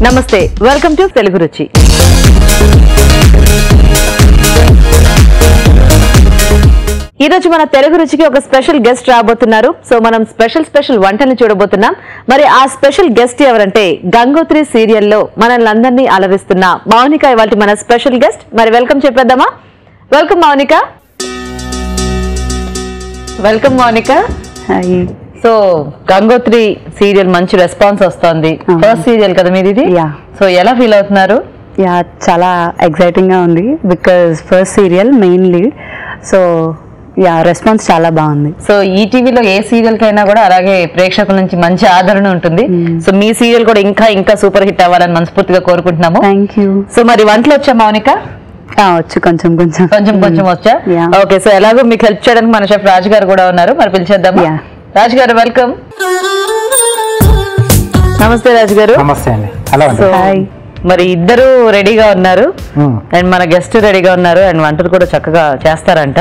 నమస్తే, welcome to Telugu రుచి. ఈ రోజు మన తెలుగు రుచికి ఒక స్పెషల్ గెస్ట్ రాబోతున్నారు. సో మనం స్పెషల్ వంటల్ని చూడబోతున్నాం. మరి ఆ స్పెషల్ గెస్ట్ ఎవరంటే గంగోత్రి సీరియల్లో మనల్ని అందరినీ అలరిస్తున్న మౌనిక ఇవాళ మన స్పెషల్ గెస్ట్. మరి వెల్కమ్ చెప్పేద్దామా? Welcome Mounika. Welcome Mounika. So Gangotri serial మంచి రెస్పాన్స్ వస్తుంది. ఫస్ట్ సీరియల్ కదా మీది ఇది? సో ఎలా ఫీల్ అవుతున్నారు? చాలా ఎక్సైటింగ్ గా ఉంది because first serial main lead. So response చాలా బాగుంది. సో ఈ టీవీలో ఏ సీరియల్ కైనా కూడా అలాగే ప్రేక్షకుల నుంచి మంచి ఆదరణ ఉంటుంది. సో మీ సీరియల్ కూడా ఇంకా సూపర్ హిట్ అవ్వాలని మనస్ఫూర్తిగా కోరుకుంటున్నాము. Thank you. సో మరి వంటలు వచ్చా మౌనిక? వచ్చు, కొంచెం వచ్చా. ఓకే, సో ఎలాగో మీకు హెల్ప్ చేయడానికి మన షెఫ్ రాజు గారు కూడా ఉన్నారు. మరి పిలిచేద్దాం. రాజు గారు వెల్కమ్. నమస్తే రాజు గారు. నమస్తే అండి. హలో. మరి ఇద్దరు రెడీగా ఉన్నారు అండ్ మన గెస్ట్ రెడీగా ఉన్నారు అండ్ వంటలు కూడా చక్కగా చేస్తారంట.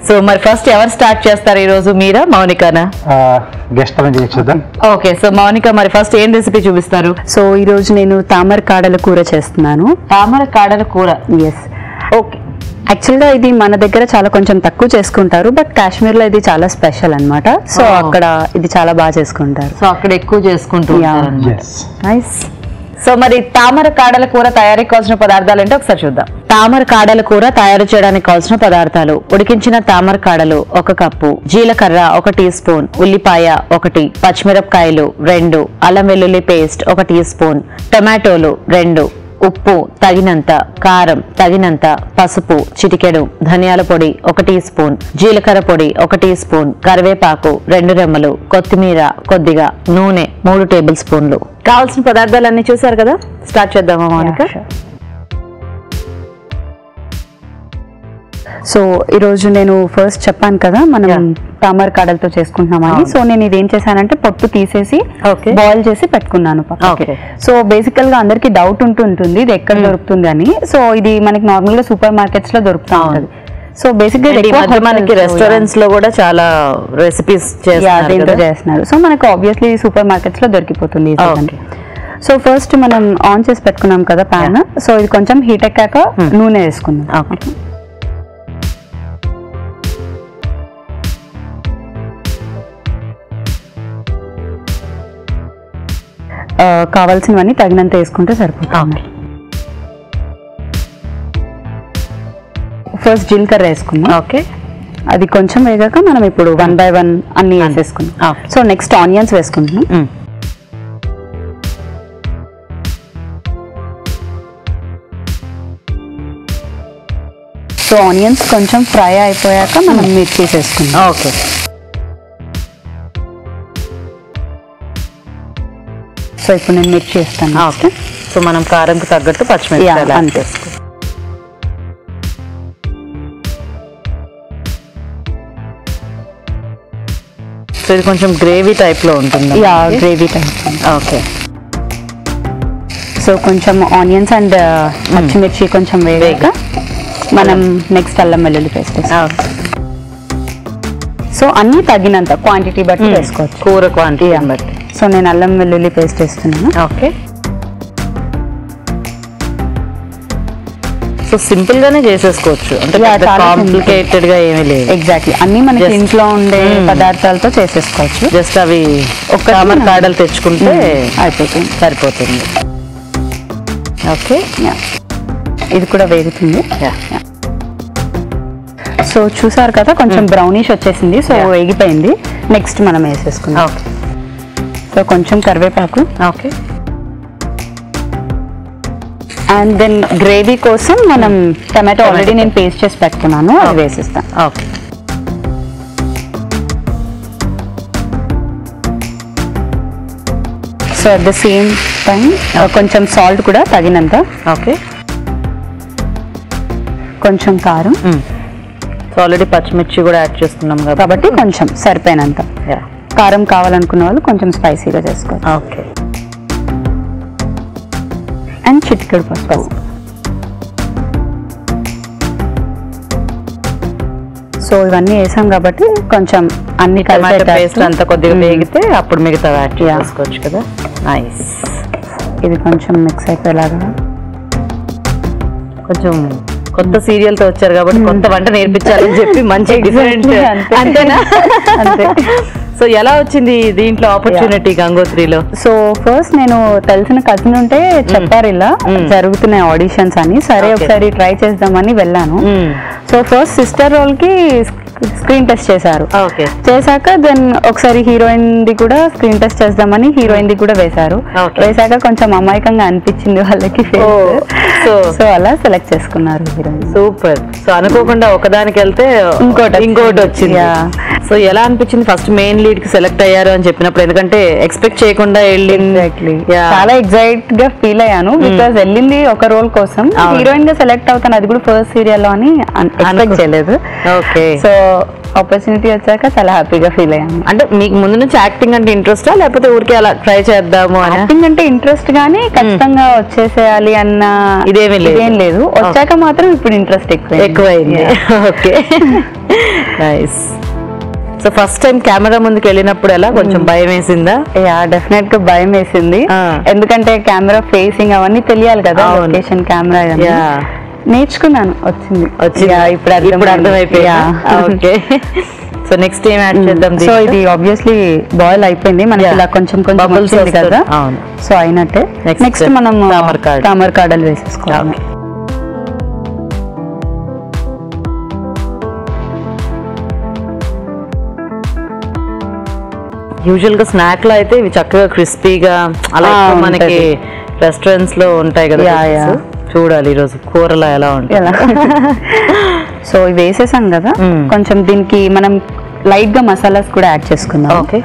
సో మరి ఫస్ట్ ఎవరు స్టార్ట్ చేస్తారు ఈ రోజు, మీరా మౌనికానా? గెస్ట్ చూద్దాం. ఓకే, సో మౌనిక మరి ఫస్ట్ ఏం రెసిపీ చూపిస్తారు? సో ఈ రోజు నేను తామర కాడల కూర చేస్తున్నాను. తామర కాడల కూర. ఎస్. ఓకే, యాక్చువల్గా ఇది మన దగ్గర చాలా కొంచెం తక్కువ చేసుకుంటారు, బట్ కాశ్మీర్ లో ఇది చాలా స్పెషల్ అన్నమాట. సో అక్కడ ఇది చాలా బాగా చేసుకుంటారు. సో అక్కడ ఎక్కువ చేసుకుంటారు. నైస్. సో మరి తామర కాడల కూర తయారీకి కావాల్సిన పదార్థాలు ఏంటో ఒకసారి చూద్దాం. తామర కాడల కూర తయారు చేయడానికి కావాల్సిన పదార్థాలు: ఉడికించిన తామర కాడలు 1 కప్పు, జీలకర్ర 1 టీ స్పూన్, ఉల్లిపాయ 1, పచ్చిమిరపకాయలు 2, అల్లం వెల్లుల్లి పేస్ట్ 1 టీ స్పూన్, టొమాటోలు 2, ఉప్పు తగినంత, కారం తగినంత, పసుపు చిటికెడు, ధనియాల పొడి 1 టీ స్పూన్, జీలకర్ర పొడి 1 టీ స్పూన్, కరివేపాకు 2 రెమ్మలు, కొత్తిమీర కొద్దిగా, నూనె 3 టేబుల్ స్పూన్లు. కావాల్సిన పదార్థాలన్నీ చూసారు కదా, స్టార్ట్ చేద్దామా మౌనిక? సో ఈరోజు నేను ఫస్ట్ చెప్పాను కదా మనం తామర కాడలతో చేసుకుంటున్నామని. సో నేను ఇదేం చేశానంటే పొట్టు తీసేసి బాయిల్ చేసి పెట్టుకున్నాను పక్కకి. సో బేసికల్ గా అందరికి డౌట్ ఉంటుంటుంది ఇది ఎక్కడ దొరుకుతుంది అని. సో ఇది మనకి నార్మల్ గా సూపర్ మార్కెట్స్ లో దొరుకుతూ ఉంటుంది. సో బేసిక్ గా మనకి రెస్టారెంట్స్ లో కూడా చాలా రెసిపీస్ చేస్తున్నారు. సో మనకు ఆబ్వియస్లీ సూపర్ మార్కెట్స్ లో దొరికిపోతుంది. సో ఫస్ట్ మనం ఆన్ చేసి పెట్టుకున్నాం కదా ప్యాన్. సో ఇది కొంచెం హీట్ ఎక్కాక నూనె వేసుకుందాం. కావాల్సినవన్నీ తగినంత వేసుకుంటే సరిపోతుంది. ఫస్ట్ జీలకర్ర వేసుకున్నాం. ఓకే, అది కొంచెం వేగాక మనం ఇప్పుడు 1 by 1 అన్ని వేసేసుకున్నాం. సో నెక్స్ట్ ఆనియన్స్ వేసుకుంటున్నాం. సో ఆనియన్స్ కొంచెం ఫ్రై అయిపోయాక మనం మిర్చి వేసుకుందాం. ఓకే, సో ఇప్పుడు నేను మిర్చి వేస్తాను. ఓకే, సో మనం కారంకి తగ్గట్టు పచ్చిమిరపకాయలు అంతే. సో ఇది కొంచెం గ్రేవీ టైప్ లో ఉంటుంది. Gravy type. ఓకే, సో కొంచెం ఆనియన్స్ అండ్ పచ్చిమిర్చి కొంచెం వేగాక మనం నెక్స్ట్ అల్లం వెల్లుల్లి పేస్ట్ వేస్తాం. సో అన్ని తగినంత క్వాంటిటీ బట్టి వేసుకోవచ్చు, కూర క్వాంటిటీ బట్టి. సో నేను అల్లం వెల్లుల్లి పేస్ట్ వేస్తున్నాను. ఓకే, సో సింపుల్ గానే చేసేసుకోవచ్చు, అంటే కాంప్లికేటెడ్ గా ఏమీ లేదు. ఎగ్జాక్ట్లీ, అన్ని మనకి ఇంట్లో ఉండే పదార్థాలతో చేసేసుకోవచ్చు. జస్ట్ అవి ఒక తామర కాడలు తెచ్చుకుంటే అయిపోతుంది, సరిపోతుంది. ఓకే, ఇది కూడా వేగుతుంది. సో చూసారు కదా కొంచెం బ్రౌనిష్ వచ్చేసింది. సో వేగిపోయింది. నెక్స్ట్ మనం వేసేసుకుందాం. ఓకే, సో కొంచెం కరివేపాకు. ఓకే, అండ్ దెన్ గ్రేవీ కోసం మనం టమాటో ఆల్రెడీ నేను పేస్ట్ చేసి పెట్టుకున్నాను, అది వేసేస్తాను. Okay, so at the same time కొంచెం సాల్ట్ కూడా తగినంత. ఓకే, కొంచెం కారం. ఆల్రెడీ పచ్చిమిర్చి కూడా యాడ్ చేస్తున్నాం కాబట్టి కొంచెం సరిపోయినంత. కారం కావాలనుకున్న వాళ్ళు కొంచెం స్పైసీగా చేసుకోవచ్చు. ఓకే, అండ్ చిటికెడు పసుపు. సో ఇవన్నీ వేసాం కాబట్టి కొంచెం అన్ని టమాటో పేస్ట్ అంతా కొద్దిగా వేగితే అప్పుడు మిగతా యాడ్ చేసుకోవచ్చు కదా. నైస్. ఇది కొంచెం మిక్స్ అయిపోయేలాగా. కొంచెం కొత్త సీరియల్ తో వచ్చారు కాబట్టి కొత్త వంట నేర్పించాలని చెప్పి మంచి డిఫరెంట్ అంతేనా? అంతే. సో ఎలా వచ్చింది దీంట్లో ఆపర్చునిటీ గంగోత్రిలో? సో ఫస్ట్ నేను తెలిసిన కజిన్ ఉంటే చెప్పారు ఇలా జరుగుతున్నాయి ఆడిషన్స్ అని, సరే ఒకసారి ట్రై చేద్దామని వెళ్ళాను. సో ఫస్ట్ సిస్టర్ రోల్ కి స్క్రీన్ టెస్ట్ చేశారు. చేశాక దెన్ ఒకసారి హీరోయిన్ ది కూడా స్క్రీన్ టెస్ట్ చేద్దామని హీరోయిన్ ది కూడా వేశారు. వేశాక కొంచెం అమాయకంగా అనిపించింది వాళ్ళకి, సో అలా సెలెక్ట్ చేసుకున్నారు హీరోయిన్. సూపర్. సో అనుకోకుండా ఒకదానికి వెళ్తే ఇంకోటి వచ్చింది. సో ఎలా అనిపించింది ఫస్ట్ మెయిన్ లీడ్ కి సెలెక్ట్ అయ్యారు అని చెప్పినప్పుడు? ఎందుకంటే ఎక్స్పెక్ట్ చేయకుండా వెళ్ళింది. చాలా ఎక్సైట్ గా ఫీల్ అయ్యాను బికాస్ వెళ్ళింది ఒక రోల్ కోసం, హీరోయిన్ గా సెలెక్ట్ అవుతాను అది కూడా ఫస్ట్ సీరియల్ లో అని ఎక్స్పెక్ట్ చేయలేదు. ఓకే. సో ఆపర్చునిటీ వచ్చాక చాలా హ్యాపీగా ఫీల్ అయ్యాను. అంటే మీకు ముందు నుంచి యాక్టింగ్ అంటే ఇంట్రెస్టా లేకపోతే ఊరికే అలా ట్రై చేద్దాము? యాక్టింగ్ అంటే ఇంట్రెస్ట్ గానీ ఖచ్చితంగా వచ్చేసేయాలి అన్న ఇదేం లేదు. వచ్చాక మాత్రం ఇప్పుడు ఇంట్రెస్ట్ ఎక్కువైంది. Okay, nice. So first time camera ముందుకు వెళ్ళినప్పుడు ఎలా కొంచెం భయం వేసిందా? డెఫినెట్ గా భయం వేసింది, ఎందుకంటే కెమెరా ఫేసింగ్ అవన్నీ తెలియాలి కదా, లొకేషన్ కెమెరా నేర్చుకున్నాను. వచ్చింది ఇప్పుడు అర్థమైపోయా. ఓకే. సో నెక్స్ట్ ఏం యాడ్ చేద్దాం? సో ఇది ఆబ్వియస్లీ బాయిల్ అయిపోయింది మనకి, ఇలా కొంచెం కొంచెం కదా. సో అయినట్టే నెక్స్ట్ మనం తామర కాడలు వేసేసుకోవాలి. యూజువల్ గా స్నాక్ లో అయితే ఇవి చక్కగా క్రిస్పీగా అలా మనకి రెస్టారెంట్స్ లో ఉంటాయి కదా. చూడాలి ఈరోజు కూరలో ఎలా ఉంటాయి. సో ఇవి వేసేసాం కదా, కొంచెం దీనికి మనం లైట్ గా మసాలాస్ కూడా యాడ్ చేసుకుందాం. ఓకే.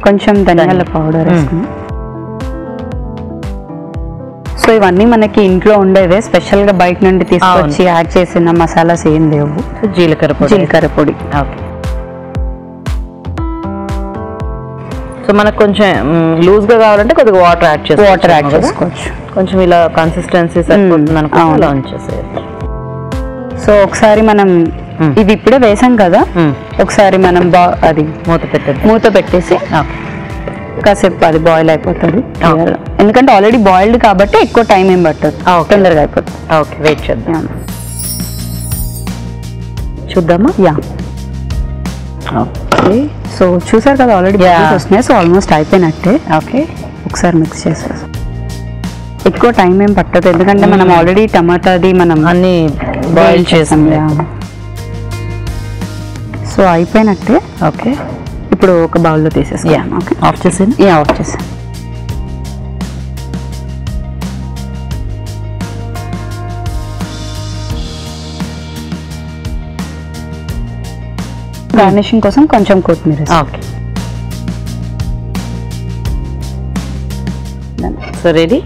కొంచెం ధనియాల పౌడర్ వేసుకున్నాం. సో ఇవన్నీ మనకి ఇంట్లో ఉండేవే, స్పెషల్ గా బయట నుండి తీసుకొచ్చి యాడ్ చేసిన మసాలాస్ ఏం లేవు. జీలకర్ర పొడి. ఓకే. సో మనకు కొంచెం లూజ్ గా కావాలంటే కొద్దిగా వాటర్ యాడ్ చేసుకోవచ్చు. కొంచెం ఇలా కన్సిస్టెన్సీ సరిపోతుంది అనుకో లాంచ్ చేసేది. సో ఒకసారి మనం ఇవి ఇప్పుడే వేసాం కదా, ఒకసారి మనం అది మూత పెట్టేసి కాసేపు అది బాయిల్ అయిపోతుంది. ఎందుకంటే ఆల్రెడీ బాయిల్డ్ కాబట్టి ఎక్కువ టైం ఏం పట్టదు, తొందరగా అయిపోతుంది. ఓకే, వెయిట్ చేద్దాం. చూద్దామా? యా. ఓకే. సో చూసారు కదా ఆల్రెడీ వస్తున్నాయి, సో ఆల్మోస్ట్ అయిపోయినట్టే. ఓకే, ఒకసారి మిక్స్ చేసేసి ఎక్కువ టైం ఏం పట్టదు, ఎందుకంటే మనం ఆల్రెడీ టమాటాది మనం అన్ని బాయిల్ చేసాం. సో అయిపోయినట్టే. ఓకే, ఇప్పుడు ఒక బౌల్లో తీసేసుకున్నాం. ఓకే, ఆఫ్ చేసాను. ఆఫ్ చేసాను. గార్నిషింగ్ కోసం కొంచెం కొత్తిమీర. Okay. So ready.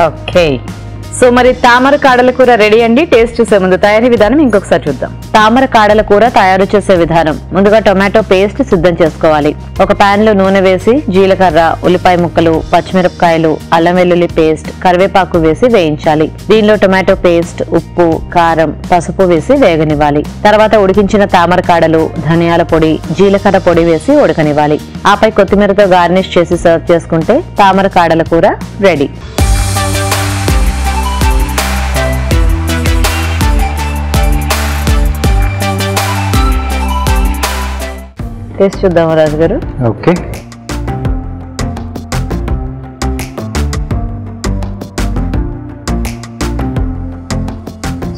Okay. So మరి తామర కాడల కూర రెడీ అండి. టేస్ట్ చూసే ముందు తయారీ విధానం ఇంకొకసారి చూద్దాం. తామర కాడల కూర తయారు చేసే విధానం: ముందుగా టొమాటో పేస్ట్ సిద్ధం చేసుకోవాలి. ఒక పాన్ లో నూనె వేసి జీలకర్ర, ఉల్లిపాయ ముక్కలు, పచ్చిమిరపకాయలు, అల్లం వెల్లుల్లి పేస్ట్, కరివేపాకు వేసి వేయించాలి. దీనిలో టొమాటో పేస్ట్, ఉప్పు, కారం, పసుపు వేసి వేగనివ్వాలి. తర్వాత ఉడికించిన తామర కాడలు, ధనియాల పొడి, జీలకర్ర పొడి వేసి ఉడకనివ్వాలి. ఆపై కొత్తిమీరతో గార్నిష్ చేసి సర్వ్ చేసుకుంటే తామర కాడల కూర రెడీ. టేస్ట్ చూద్దాం రాజు గారు. ఓకే.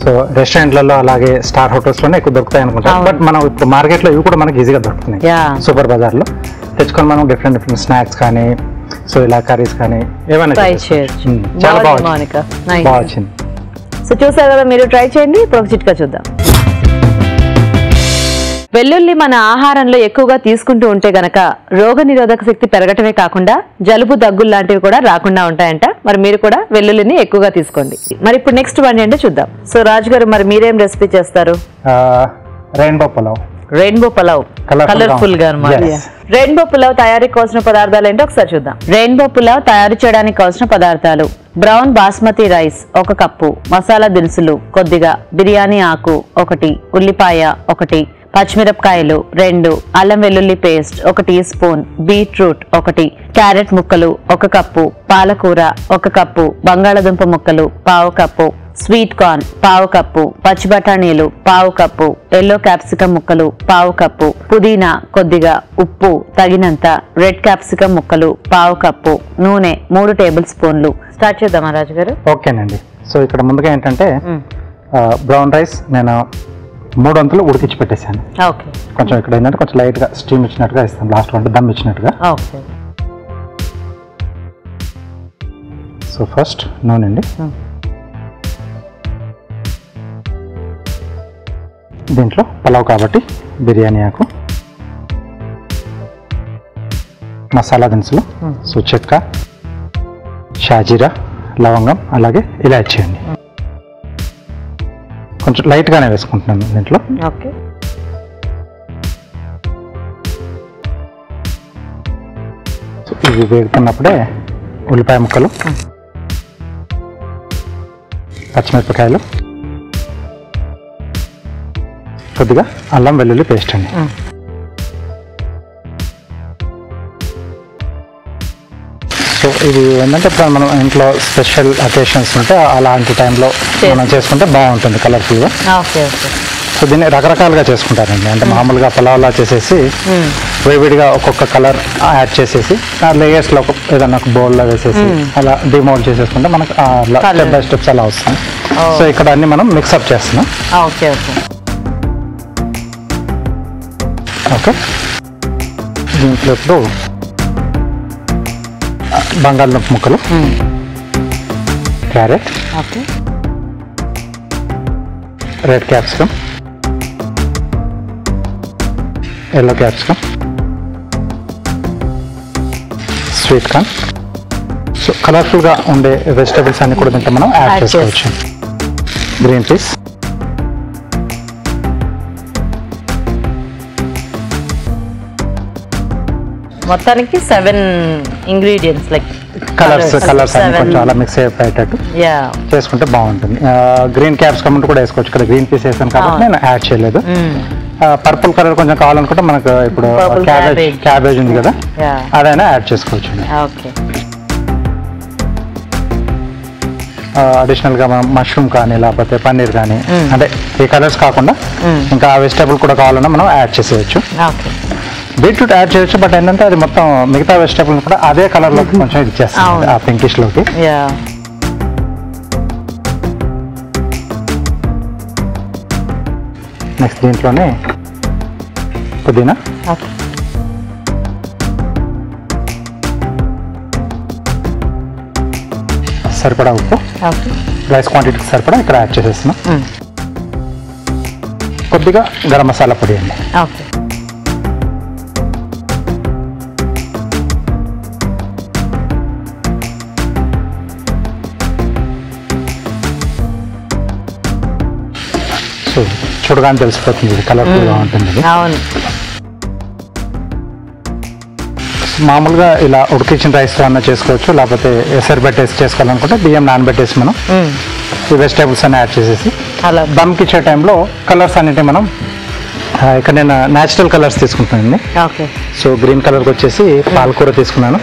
సో రెస్టారెంట్లలో అలాగే స్టార్ హోటల్స్ లోనే ఎక్కువ దొరుకుతాయి అనుకుంటా, బట్ మనం ఇప్పుడు మార్కెట్ లో ఇవి కూడా మనకి ఈజీగా దొరుకుతున్నాయి. సూపర్ బజార్ లో తెచ్చుకొని మనం డిఫరెంట్ స్నాక్స్ కానీ, సో ఇలా కర్రీస్ కానీ ఏమైనా చాలా బాగా వచ్చింది. సో చూసారు కదా, మీరు ట్రై చేయండి. ఇప్పుడు ఒక చిట్కా చూద్దాం. వెల్లుల్లి మన ఆహారంలో ఎక్కువగా తీసుకుంటూ ఉంటే గనక రోగ నిరోధక శక్తి పెరగటమే కాకుండా జలుబు, దగ్గులు లాంటివి కూడా రాకుండా ఉంటాయంట. మరి మీరు కూడా వెల్లుల్లిని ఎక్కువగా తీసుకోండి. మరి ఇప్పుడు నెక్స్ట్ వండి అంటే చూద్దాం. సో రాజు గారు, మరి మీరేం రెసిపీ చేస్తారు? రెయిన్బో పులావ్ కలర్ఫుల్ గా అన్నమాట. రెయిన్బో పులావ్ తయారీకి కావాల్సిన పదార్థాలు ఏంటో ఒకసారి చూద్దాం. రెయిన్బో పులావ్ తయారు చేయడానికి కావాల్సిన పదార్థాలు: brown basmati rice 1 cup, masala దినుసులు కొద్దిగా, బిర్యానీ ఆకు 1, ఉల్లిపాయ 1, పచ్చిమిరపకాయలు 2, అల్లం వెల్లుల్లి paste 1 teaspoon, beetroot 1, carrot ముక్కలు 1 కప్పు, పాలకూర 1 కప్పు, బంగాళదుంప ముక్కలు 1/2 కప్పు, స్వీట్ కార్న్ 1/2 కప్పు, పచ్చి బఠానీలు 1/2 కప్పు, ఎల్లో క్యాప్సికం ముక్కలు 1/2 కప్పు, పుదీనా కొద్దిగా, ఉప్పు తగినంత, రెడ్ క్యాప్సికం ముక్కలు 1/2 కప్పు, నూనె 3 టేబుల్ స్పూన్లు. స్టార్ట్ చేద్దామా రాజు గారు? ఓకేనండి. సో ఇక్కడ ముందుగా ఏంటంటే బ్రౌన్ రైస్ నేను 3 వంతులు ఉడికించి పెట్టేశాను. ఓకే. కొంచెం ఇక్కడ ఏంటంటే కొంచెం లైట్గా స్టీమ్ ఇచ్చినట్టుగా ఇస్తాను, లాస్ట్ వంట దమ్ ఇచ్చినట్టుగా. ఓకే. సో ఫస్ట్ నూనె అండి. దీంట్లో పలావ్ కాబట్టి బిర్యానీ ఆకు, మసాలా దినుసులు, సో చెక్క, షాజీరా, లవంగం, అలాగే ఇలాచీ అండి. కొంచెం లైట్గానే వేసుకుంటున్నాను దీంట్లో. ఓకే. ఇవి వేగుతున్నప్పుడే ఉల్లిపాయ ముక్కలు, పచ్చిమిరపకాయలు, కొద్దిగా అల్లం వెల్లుల్లి పేస్ట్ అండి. సో ఇది ఏంటంటే ఇప్పుడు మనం ఇంట్లో స్పెషల్ అకేషన్స్ ఉంటే అలాంటి టైంలో మనం చేసుకుంటే బాగుంటుంది కలర్ఫుల్గా. ఓకే. ఓకే. సో దీన్ని రకరకాలుగా చేసుకుంటారండి. అంటే మామూలుగా పలావ్లా చేసేసి వేవిడిగా ఒక్కొక్క కలర్ యాడ్ చేసేసి ఆ లేయర్స్లో ఏదన్నా ఒక బౌల్లో వేసేసి అలా డిమోల్డ్ చేసేసుకుంటే మనకు స్టెప్ బై స్టెప్స్ అలా వస్తుంది. సో ఇక్కడ అన్ని మనం మిక్సప్ చేస్తున్నాం. ఓకే. ఓకే. ఓకే. దీంట్లో ఇప్పుడు బంగాళదుంప ముక్కలు, carrot, okay, red capsicum, yellow capsicum, sweet corn. So కలర్ఫుల్గా ఉండే వెజిటబుల్స్ అన్ని కూడా దీంట్లో మనం యాడ్ చేసుకోవచ్చు. గ్రీన్ పీస్, మొత్తానికి 7 ఇంగ్రీడియంట్స్ లైక్ కలర్స్ అన్ని కొంచెం అలా మిక్స్ అయిపోయేటట్టు చేసుకుంటే బాగుంటుంది. గ్రీన్ క్యాప్సికమ్ కూడా వేసుకోవచ్చు. ఇక్కడ గ్రీన్ పీస్ వేసాను కాబట్టి నేను యాడ్ చేయలేదు. పర్పుల్ కలర్ కొంచెం కావాలనుకుంటే మనకు ఇప్పుడు క్యాబేజ్ ఉంది కదా, అదైనా యాడ్ చేసుకోవచ్చు. అడిషనల్ గా మనం మష్రూమ్ కానీ లేకపోతే పన్నీర్ కానీ, అంటే ఈ కలర్స్ కాకుండా ఇంకా వెజిటబుల్ కూడా కావాలన్నా మనం యాడ్ చేసేయచ్చు. బీట్రూట్ యాడ్ చేయొచ్చు, బట్ ఏంటంటే అది మొత్తం మిగతా వెజిటబుల్ కూడా అదే కలర్ లోకి కొంచెం ఇచ్చేస్తాం, ఆ పింకిష్ లోకి. నెక్స్ట్ దీంట్లోనే పుదీనా, సరిపడా ఉప్పు, రైస్ క్వాంటిటీకి సరిపడా ఇక్కడ యాడ్ చేసేస్తున్నాం. కొద్దిగా గరం మసాలా పొడి అండి. సో చూడగానే తెలిసిపోతుంది, ఇది కలర్ఫుల్గా ఉంటుంది. మామూలుగా ఇలా ఉడికించిన రైస్ అన్న చేసుకోవచ్చు, లేకపోతే ఎసరు పెట్టేసి చేసుకోవాలనుకుంటే బియ్యం నానబెట్టేసి మనం ఈ వెజిటేబుల్స్ అన్ని యాడ్ చేసేసి అలా దమ్కి ఇచ్చే టైంలో కలర్స్ అన్నిటి మనం ఇక్కడ నేను న్యాచురల్ కలర్స్ తీసుకుంటానండి. సో గ్రీన్ కలర్కి వచ్చేసి పాలకూర తీసుకున్నాను,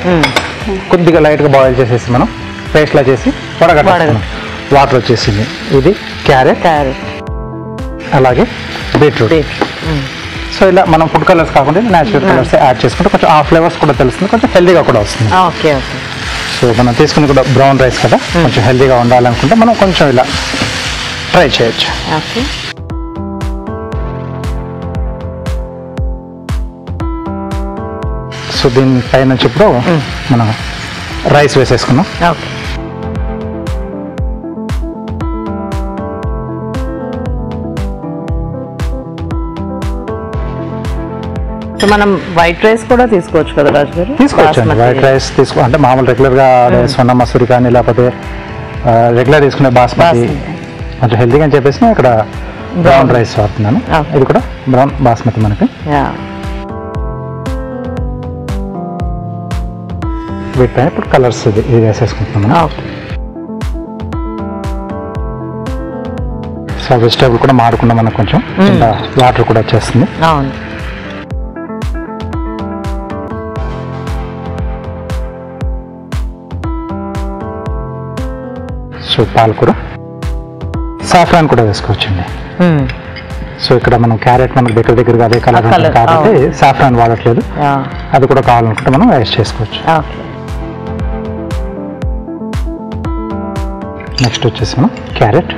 కొద్దిగా లైట్గా బాయిల్ చేసేసి మనం పేస్ట్లా చేసి వడగట్టుకున్నాను. వాటర్ వచ్చేసింది. ఇది క్యారెట్, అలాగే బీట్రూట్. సో ఇలా మనం ఫుడ్ కలర్స్ కాకుండా న్యాచురల్ కలర్స్ యాడ్ చేసుకుంటే కొంచెం ఆ ఫ్లేవర్స్ కూడా తెలుస్తుంది, కొంచెం హెల్దీగా కూడా వస్తుంది. సో మనం తీసుకుని కూడా బ్రౌన్ రైస్ కదా, కొంచెం హెల్దీగా ఉండాలనుకుంటే మనం కొంచెం ఇలా ట్రై చేయొచ్చు. సో దీని పైన ఇప్పుడు మనం రైస్ వేసేసుకున్నాం. మనం వైట్ రైస్ కూడా తీసుకోవచ్చు కదా రాజు గారు? తీసుకోవచ్చు అండి. వైట్ రైస్ అంటే మామూలు రెగ్యులర్గా సొన్న మసూరి కానీ లేకపోతే రెగ్యులర్ తీసుకునే బాస్మతి కొంచెం హెల్తీగా అని చెప్పేసి ఇక్కడ బ్రౌన్ రైస్ వాడుతున్నాను. ఇది కూడా బ్రౌన్ బాస్మతి మనకి. వీటిపైన ఇప్పుడు కలర్స్ ఇది వేసేసుకుంటున్నాం. సో వెజిటేబుల్ కూడా మాడకుండా మనకు కొంచెం వాటర్ కూడా వచ్చేస్తుంది. అవును. సో పాలకూర, సాఫ్రాన్ కూడా వేసుకోవచ్చండి. సో ఇక్కడ మనం క్యారెట్ మనకు దగ్గరగా అదే కలర్ ఉంటుంది కాబట్టి సాఫ్రాన్ వాడట్లేదు. అది కూడా కావాలనుకుంటే మనం వేస్ట్ చేసుకోవచ్చు. నెక్స్ట్ వచ్చేసి మనం క్యారెట్.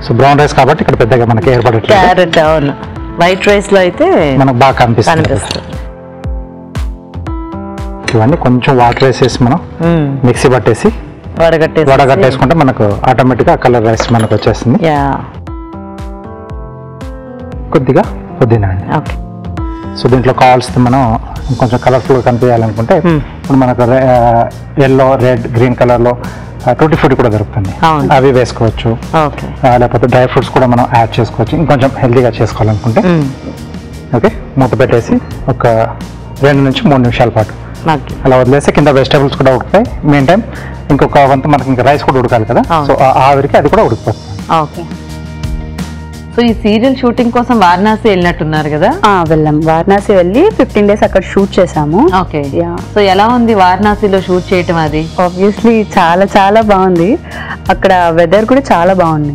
సో బ్రౌన్ రైస్ కాబట్టి ఇక్కడ పెద్దగా మనకి ఏర్పడట్లేదు. క్యారెట్ అవును, వైట్ రైస్ లో అయితే మనకు బాగా కనిపిస్తుంది. ఇవన్నీ కొంచెం వాటర్ వేసేసి మనం మిక్సీ పట్టేసి వడగట్టేసుకుంటే మనకు ఆటోమేటిక్గా కలర్ రైస్ మనకు వచ్చేస్తుంది. కొద్దిగా పుదీనా అండి. సో దీంట్లో కావాల్సింది మనం కొంచెం కలర్ఫుల్గా కనిపించాలనుకుంటే ఇప్పుడు మనకు ఎల్లో, రెడ్, గ్రీన్ కలర్లో టూటీ ఫ్రూటీ కూడా దొరుకుతుంది, అవి వేసుకోవచ్చు. లేకపోతే డ్రై ఫ్రూట్స్ కూడా మనం యాడ్ చేసుకోవచ్చు ఇంకొంచెం హెల్తీగా చేసుకోవాలనుకుంటే. ఓకే, మూత పెట్టేసి ఒక 2 నుంచి 3 నిమిషాల పాటు అలా వదిలేసి కింద వెజిటేబుల్స్ కూడా ఉడుకుతాయి. మెయిన్ టైం ఇంకొక వంతు మనకి ఇంకా రైస్ కూడా ఉడకాలి కదా, సో ఆవిరికి అది కూడా ఉడికిపోతుంది. ఓకే. సో ఈ సీరియల్ షూటింగ్ కోసం వారణాసి వెళ్ళినట్టున్నారు కదా? వెళ్ళాం, వారణాసి వెళ్ళి 15 days అక్కడ షూట్ చేసాము. ఓకే. సో ఎలా ఉంది వారణాసిలో షూట్ చేయటం? అది ఆబ్వియస్లీ చాలా చాలా బాగుంది. అక్కడ వెదర్ కూడా చాలా బాగుంది.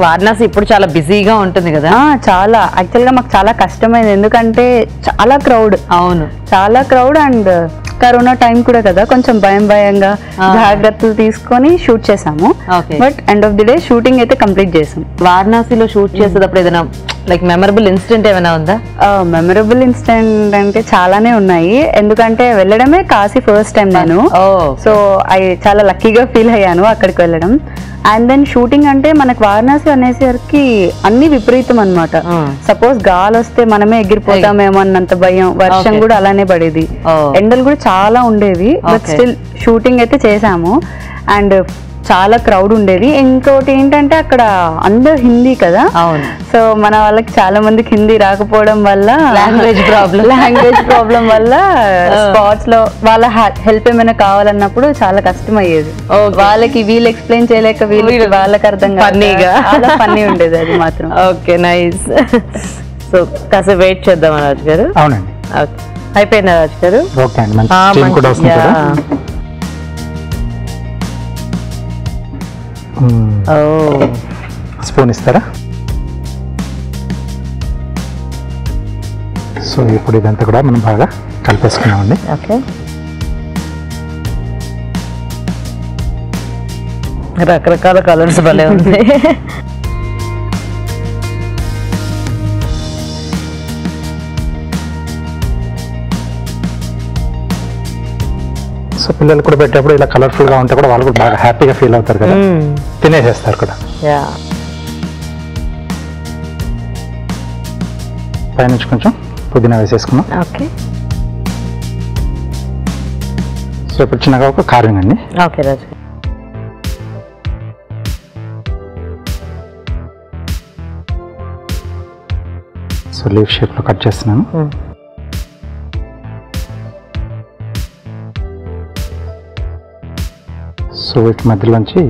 వారణాసి ఇప్పుడు చాలా బిజీగా ఉంటుంది కదా? చాలా. యాక్చువల్ గా మాకు చాలా కష్టమైంది ఎందుకంటే చాలా క్రౌడ్. అవును, చాలా క్రౌడ్. అండ్ కరోనా టైం కూడా కదా, కొంచెం భయంగా జాగ్రత్తలు తీసుకొని షూట్ చేసాము. But end of the day shooting అయితే కంప్లీట్ చేసాం. వారణాసిలో షూట్ చేసేటప్పుడు ఏదైనా లైక్ మెమరబుల్ ఇన్సిడెంట్ ఏమైనా ఉందా? మెమరబుల్ ఇన్సిడెంట్ అంటే చాలానే ఉన్నాయి. ఎందుకంటే వెళ్ళడమే కాశీ ఫస్ట్ టైం నేను. సో చాలా లక్కీగా ఫీల్ అయ్యాను అక్కడికి వెళ్ళడం. అండ్ దెన్ షూటింగ్ అంటే మనకు వారణాసి అనేసరికి అన్ని విపరీతం అనమాట. సపోజ్ గాలి వస్తే మనమే ఎగిరిపోతామేమో అన్నంత భయం. వర్షం కూడా అలానే పడేది, ఎండలు కూడా చాలా ఉండేవి. బట్ స్టిల్ షూటింగ్ అయితే చేసాము. అండ్ చాలా క్రౌడ్ ఉండేది. ఇంకోటి ఏంటంటే అక్కడ అందరూ హిందీ కదా, సో మన వాళ్ళకి చాలా మందికి హిందీ రాకపోవడం వల్ల లాంగ్వేజ్ ప్రాబ్లం వల్ల స్పాట్స్ లో వాళ్ళ హెల్ప్ ఏమైనా కావాలన్నప్పుడు చాలా కష్టం అయ్యేది. వాళ్ళకి వీళ్ళు ఎక్స్ప్లెయిన్ చేయలేక వాళ్ళకి అర్థం చాలా ఫన్నీ ఉండేది అది మాత్రం. Okay, nice. సో కాసేపు వెయిట్ చేద్దాం రాజు గారు. అవునండి. అయిపోయిందా రాజు గారు? ఓకే అండి, మంచి స్టీమ్ కూడా వస్తుంది కదా. స్పూన్ ఇస్తారా? సో ఇప్పుడు ఇదంతా కూడా మనం బాగా కలిపేసుకున్నామండి. ఓకే, రకరకాల కలర్స్ భలే ఉంది. సో పిల్లలు కూడా పెట్టేప్పుడు ఇలా కలర్ఫుల్ గా ఉంటే కూడా వాళ్ళు కూడా బాగా హ్యాపీగా ఫీల్ అవుతారు కదా, తినేసేస్తారు కూడా. పైనుంచి కొంచెం పుదీనా వేసేసుకున్నాం. ఓకే. సో ఇప్పుడు చిన్నగా ఒక కార్వింగ్ అండి. ఓకే రాజు. సో లీఫ్ షేప్ లో కట్ చేస్తున్నాను. సో వీటి మధ్యలోంచి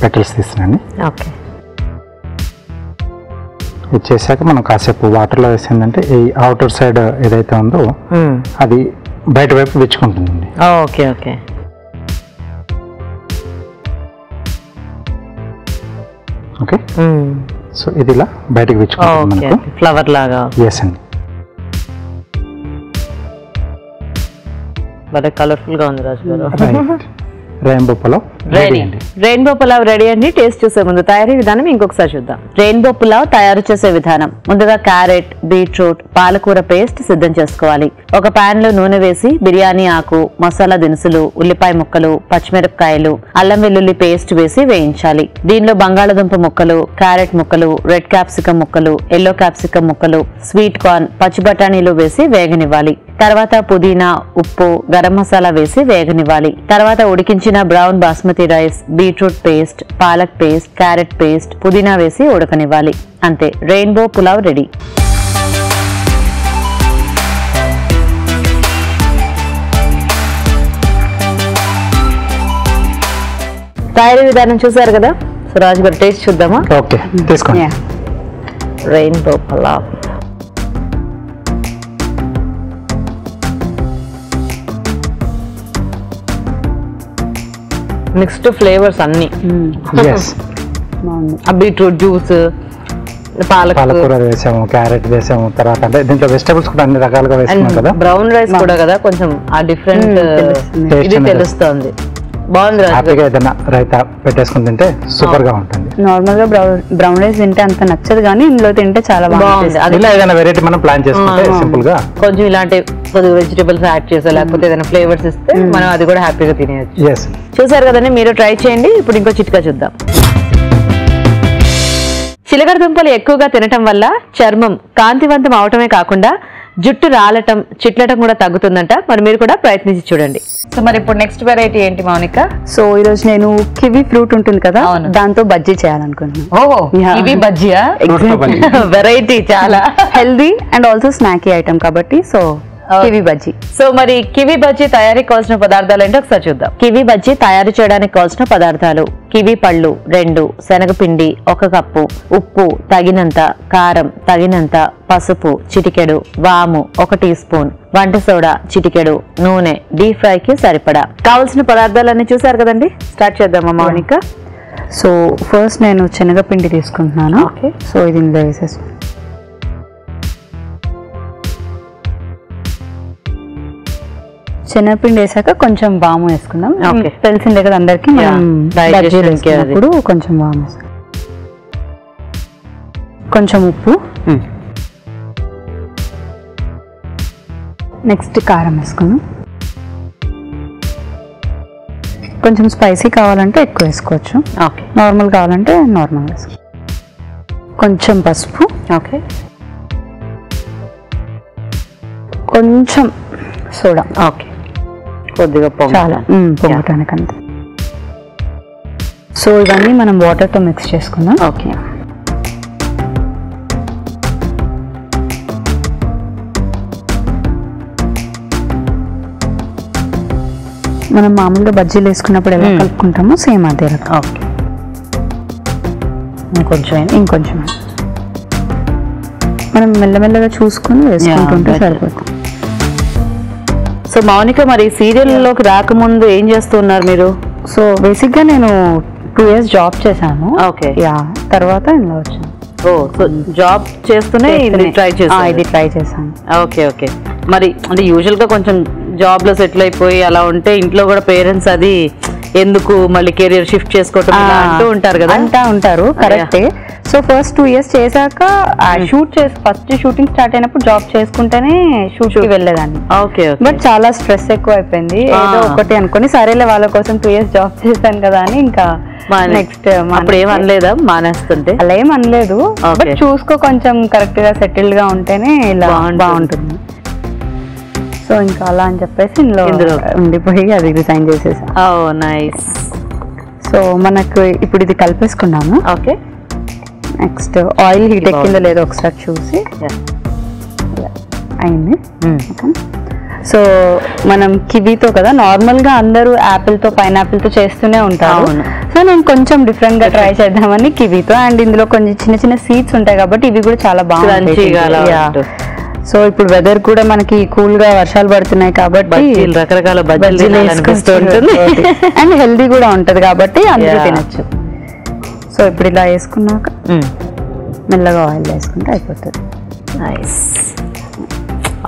పెటల్స్ తీస్తున్నాను. ఓకే. ఇది చేశాక మనం కాసేపు వాటర్లో వేసిందంటే ఈ అవుటర్ సైడ్ ఏదైతే ఉందో అది బయట వైపు విచ్చుకుంటుందండి. Okay okay. ఓకే. సో ఇది ఇలా బయటకు విచ్చుకుంటుంది మనకు ఫ్లవర్ లాగా. ఎస్ అండి. బాగా కలర్ఫుల్ గా ఉంది రాజు గారు. రెయిన్బో పులావ్ రెడీ అండి. రెయిన్బో పులావ్ రెడీ అండి. టేస్ట్ చూసే ముందు తయారీ విధానం ఇంకొకసారి చూద్దాం. రెయిన్బో పులావ్ తయారు చేసే విధానం: ముందుగా క్యారెట్, బీట్రూట్, పాలకూర పేస్ట్ సిద్ధం చేసుకోవాలి. ఒక పాన్ లో నూనె వేసి బిర్యానీ ఆకు, మసాలా దినుసులు, ఉల్లిపాయ ముక్కలు, పచ్చిమిరపకాయలు, అల్లం వెల్లుల్లి పేస్ట్ వేసి వేయించాలి. దీనిలో బంగాళదుంప ముక్కలు, క్యారెట్ ముక్కలు, రెడ్ క్యాప్సికం ముక్కలు, ఎల్లో క్యాప్సికం ముక్కలు, స్వీట్ కార్న్, పచ్చి బఠానీలు వేసి వేగనివ్వాలి. తర్వాత పుదీనా, ఉప్పు, గరం మసాలా వేసి వేగనివ్వాలి. తర్వాత ఉడికించిన brown basmati rice, beetroot paste, పాలక్ పేస్ట్, క్యారెట్ పేస్ట్, పుదీనా వేసి ఉడకనివ్వాలి. అంతే, రెయిన్బో పులావ్ రెడీ. తయారీ విధానం చూసారు కదా. సో రాజు గారు టేస్ట్ చూద్దామా? ఓకే తీసుకోండి. రెయిన్బో పలావ్. మిక్స్డ్ ఫ్లేవర్స్ అన్ని. బీట్రూట్ జ్యూస్, పాలకూర వేసాము, క్యారెట్ వేసాము, తర్వాత అంటే దీంట్లో వెజిటబుల్స్ కూడా అన్ని రకాలుగా వేసుకున్నాం కదా. బ్రౌన్ రైస్ కూడా కదా, కొంచెం ఆ డిఫరెంట్ ఇది తెలుస్తుంది. బాగుంది. హ్యాపీగా ఏదైనా రైతా పెట్టేసుకుని తింటే సూపర్ గా ఉంటుంది. నార్మల్ గా బ్రౌన్ రైస్ తింటే అంత నచ్చదు, కానీ ఇందులో తింటే చాలా బాగుంది. ఇలా ఏదైనా వెరైటీ మనం ప్లాన్ చేసుకుంటే సింపుల్ గా కొంచెం ఇలాంటి వెజిటబుల్స్ యాడ్ చేసా, లేకపోతే ఏదైనా ఫ్లేవర్స్ ఇస్తే మనం అది కూడా హ్యాపీగా తినేయచ్చు. చూసారు కదండి, మీరు ట్రై చేయండి. ఇప్పుడు ఇంకో చిట్కా చూద్దాం. చిలకడ దుంపలు ఎక్కువగా తినటం వల్ల చర్మం కాంతివంతం అవటమే కాకుండా జుట్టు రాలటం, చిట్లటం కూడా తగ్గుతుందంట. మరి మీరు కూడా ప్రయత్నించి చూడండి. సో మరి ఇప్పుడు నెక్స్ట్ వెరైటీ ఏంటి మౌనిక? సో ఈ రోజు నేను కివి ఫ్రూట్ ఉంటుంది కదా, దాంతో బజ్జీ చేయాలనుకుంటున్నాను. కివి బజ్జీయా? వెరైటీ, చాలా హెల్దీ అండ్ ఆల్సో స్నాకీ ఐటమ్ కాబట్టి సో కివి బజ్జీ. సో మరి కివి బజ్జీ తయారీకి కావాల్సిన పదార్థాలు ఏంటో ఒకసారి చూద్దాం. కివి బజ్జీ తయారు చేయడానికి కావాల్సిన పదార్థాలు: కివి పళ్ళు 2, శనగపిండి 1 కప్పు, ఉప్పు తగినంత, కారం తగినంత, పసుపు చిటికెడు, వాము 1 టీ స్పూన్, వంట సోడా చిటికెడు, నూనె, డీప్ ఫ్రై కి సరిపడా. కావాల్సిన పదార్థాలన్నీ చూసారు కదండి. స్టార్ట్ చేద్దామా మౌనిక? సో ఫస్ట్ నేను శనగపిండి తీసుకుంటున్నాను. సో ఇది ఇందులో వేసేసి శనగపిండి వేసాక కొంచెం వాము వేసుకుందాం. తెలిసిందే కదా అందరికి, ఇప్పుడు కొంచెం వాము వేసుకుందాం, కొంచెం ఉప్పు, నెక్స్ట్ కారం వేసుకుందాం. కొంచెం స్పైసీ కావాలంటే ఎక్కువ వేసుకోవచ్చు, నార్మల్ కావాలంటే నార్మల్ వేసుకోవచ్చు. కొంచెం పసుపు, కొంచెం సోడా, కొద్దిగా చాలా పొంగటానికి అంతే. సో ఇవన్నీ మనం వాటర్తో మిక్స్ చేసుకుందాం. ఓకే. మనం మామూలుగా బజ్జీలు వేసుకున్నప్పుడు ఎలా కలుపుకుంటామో సేమ్ అదే రకం. ఓకే. ఇంకొంచెం మనం మెల్లమెల్లగా చూసుకుని వేసుకుంటుంటే సరిపోతుంది. సో మౌనిక, మరి సీరియల్లోకి రాకముందు ఏం చేస్తున్నారు మీరు? సో బేసిక్ గా నేను 2 years జాబ్ చేశాను. ఓకే. తర్వాత ఇందులో వచ్చాను. సో జాబ్ చేస్తూనే ఇది ట్రై చేశాను. ఓకే. మరి అంటే యూజువల్ గా కొంచెం జాబ్ లో సెటిల్ అయిపోయి అలా ఉంటే ఇంట్లో కూడా పేరెంట్స్ అది ఎందుకు మళ్ళీ కెరియర్ షిఫ్ట్ చేసుకోవటం అంటూ ఉంటారు కదా. ఉంటారు, కరెక్టే. సో ఫస్ట్ 2 years చేశాక ఫస్ట్ షూటింగ్ స్టార్ట్ అయినప్పుడు జాబ్ చేసుకుంటేనే షూట్ కి వెళ్ళేదాన్ని. బట్ చాలా స్ట్రెస్ ఎక్కువ అయిపోయింది. ఏదో ఒకటి అనుకుని సరేలే వాళ్ళ కోసం 2 years జాబ్ చేశాను కదా అని ఇంకా నెక్స్ట్ అప్పుడు ఏం అనలేదా మానేస్తుంటే? అలా ఏం అనలేదు, బట్ చూసుకో కొంచెం కరెక్ట్ గా సెటిల్డ్ గా ఉంటేనే ఇలా బాగుంటుంది. సో ఇంకా అలా అని చెప్పేసి ఇందులో ఉండిపోయి అది రిజైన్ చేసేసా. నైస్. సో మనకు ఇప్పుడు ఇది కలిపేసుకున్నాము. ఓకే. నెక్స్ట్ ఆయిల్ హీట్ ఎక్కిందో లేదో ఒకసారి చూసి అయింది. సో మనం కివీతో కదా, నార్మల్ గా అందరూ యాపిల్ తో పైనాపిల్ తో చేస్తూనే ఉంటారు. సో నేను కొంచెం డిఫరెంట్ గా ట్రై చేద్దామని కివీతో, అండ్ ఇందులో కొంచెం చిన్న చిన్న సీడ్స్ ఉంటాయి కాబట్టి ఇవి కూడా చాలా బాగుంటాయి. సో ఇప్పుడు వెదర్ కూడా మనకి కూల్ గా వర్షాలు పడుతున్నాయి కాబట్టి రకరకాల బజ్జీలు అనిపిస్తూ ఉంటుంది, అండ్ హెల్దీ కూడా ఉంటది కాబట్టి అందరూ తినచ్చు. సో ఇప్పుడు ఇలా వేసుకున్నాక మెల్లగా ఆయిల్ వేసుకుంటే అయిపోతుంది. నైస్.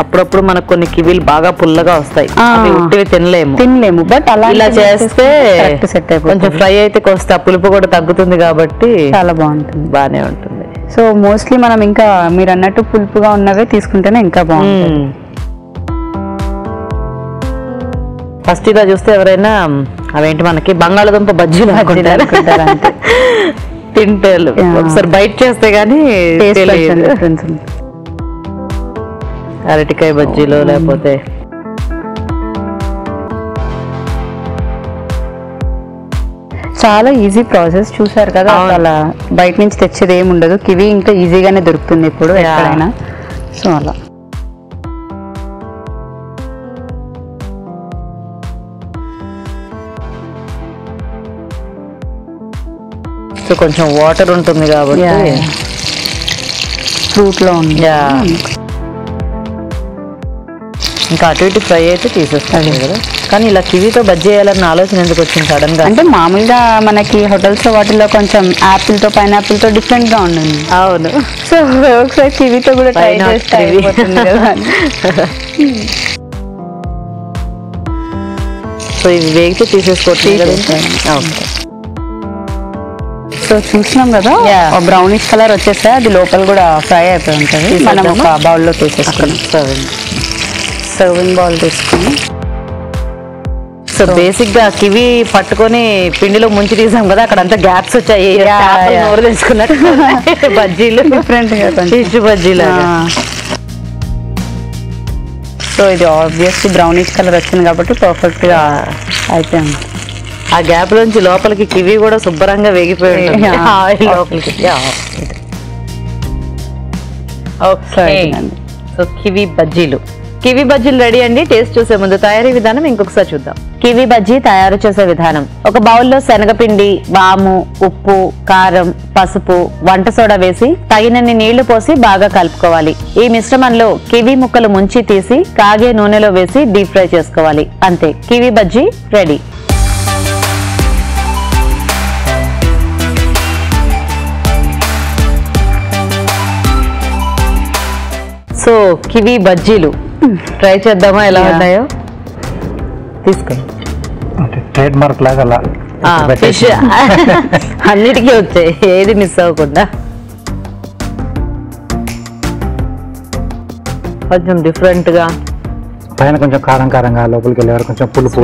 అప్పుడప్పుడు మనకు కొన్ని కివీలు బాగా పుల్లగా వస్తాయి, తినలేము. బట్ అలా ఇలా చేస్తే సెట్ అయిపోతుంది. కొంచెం ఫ్రై అయితే కోస్తా పులుపు కూడా తగ్గుతుంది కాబట్టి చాలా బాగుంటుంది, బానే ఉంటుంది. సో మోస్ట్లీ మనం ఇంకా మీరు అన్నట్టు పులుపుగా ఉన్నవే తీసుకుంటేనే ఇంకా బాగుంటుంది. ఫస్ట్ ఇలా చూస్తే ఎవరైనా అవేంటి మనకి బంగాళదుంప బజ్జీలు అనుకుంటారు తింటే, ఒకసారి బైట్ చేస్తే గానీ అరటికాయ బజ్జీలు లేకపోతే చాలా ఈజీ ప్రాసెస్. చూసారు కదా, అలా బయట నుంచి తెచ్చేది ఏమి ఉండదు. కివి ఇంకా ఈజీగానే దొరుకుతుంది ఇప్పుడు ఎక్కడైనా. సో అలా సో కొంచెం వాటర్ ఉంటుంది కాబట్టి ఫ్రూట్ లో ఉంది. ఇంకా అటు ఇటు ఫ్రై అయితే తీసేస్తాను కదా. కానీ ఇలా కివీతో బజ్జీ చేయాలన్న ఆలోచన ఎందుకు వచ్చింది సడన్ గా? అంటే మామూలుగా మనకి హోటల్స్ వాటిలో కొంచెం యాపిల్ తో పైనాపిల్ తో డిఫరెంట్ గా ఉంటుంది. అవును. సో ఒకసారి కివీతో కూడా ట్రై చేస్తే అయిపోతుంది కదా. సో ఇవి వేగితే తీసేసుకోవచ్చు. సో చూసినాం కదా బ్రౌనిష్ కలర్ వచ్చేస్తే అది లోపల కూడా ఫ్రై అయిపోయి ఉంటుంది. మనం ఒక బౌల్లో తీసేసుకున్నాం. సర్వింగ్ బౌల్ తీసుకుని సో బేసిక్ గా కివి పట్టుకొని పిండిలో ముంచి తీసాం కదా, అక్కడ అంతా గ్యాప్స్ వచ్చాయి. నోరు తెచ్చుకున్నట్టు బజ్జీలు డిఫరెంట్ ఫిష్ బజ్జీలు. సో ఇది ఆబ్వియస్లీ బ్రౌనిష్ కలర్ వచ్చింది కాబట్టి పర్ఫెక్ట్ గా అయిపోయింది. ఆ గ్యాప్ లోంచి లోపలికి కివి కూడా శుభ్రంగా వేగిపోయి లోపలికి. సో కివి బజ్జీలు రెడీ అండి. టేస్ట్ చూసే ముందు తయారీ విధానం ఇంకొకసారి చూద్దాం. కివి బజ్జీ తయారు చేసే విధానం: ఒక బౌల్లో శనగపిండి, వాము, ఉప్పు, కారం, పసుపు, వంట సోడా వేసి తగినన్ని నీళ్లు పోసి బాగా కలుపుకోవాలి. ఈ మిశ్రమంలో కివి ముక్కలు ముంచి తీసి కాగే నూనెలో వేసి డీప్ ఫ్రై చేసుకోవాలి. అంతే, kiwi bajji ready. So kiwi బజ్జీలు ట్రై చేద్దామా, ఎలా ఉన్నాయో? తీసుకోండి. ట్రేడ్ మార్క్ లాగా అలా ఫిష్ అన్నిటికీ వచ్చాయి, ఏది మిస్ అవ్వకుండా. కొంచెం డిఫరెంట్ గా, పైన కొంచెం కారం కారంగా, లోపలికి వెళ్ళేవారు కొంచెం పులుపు,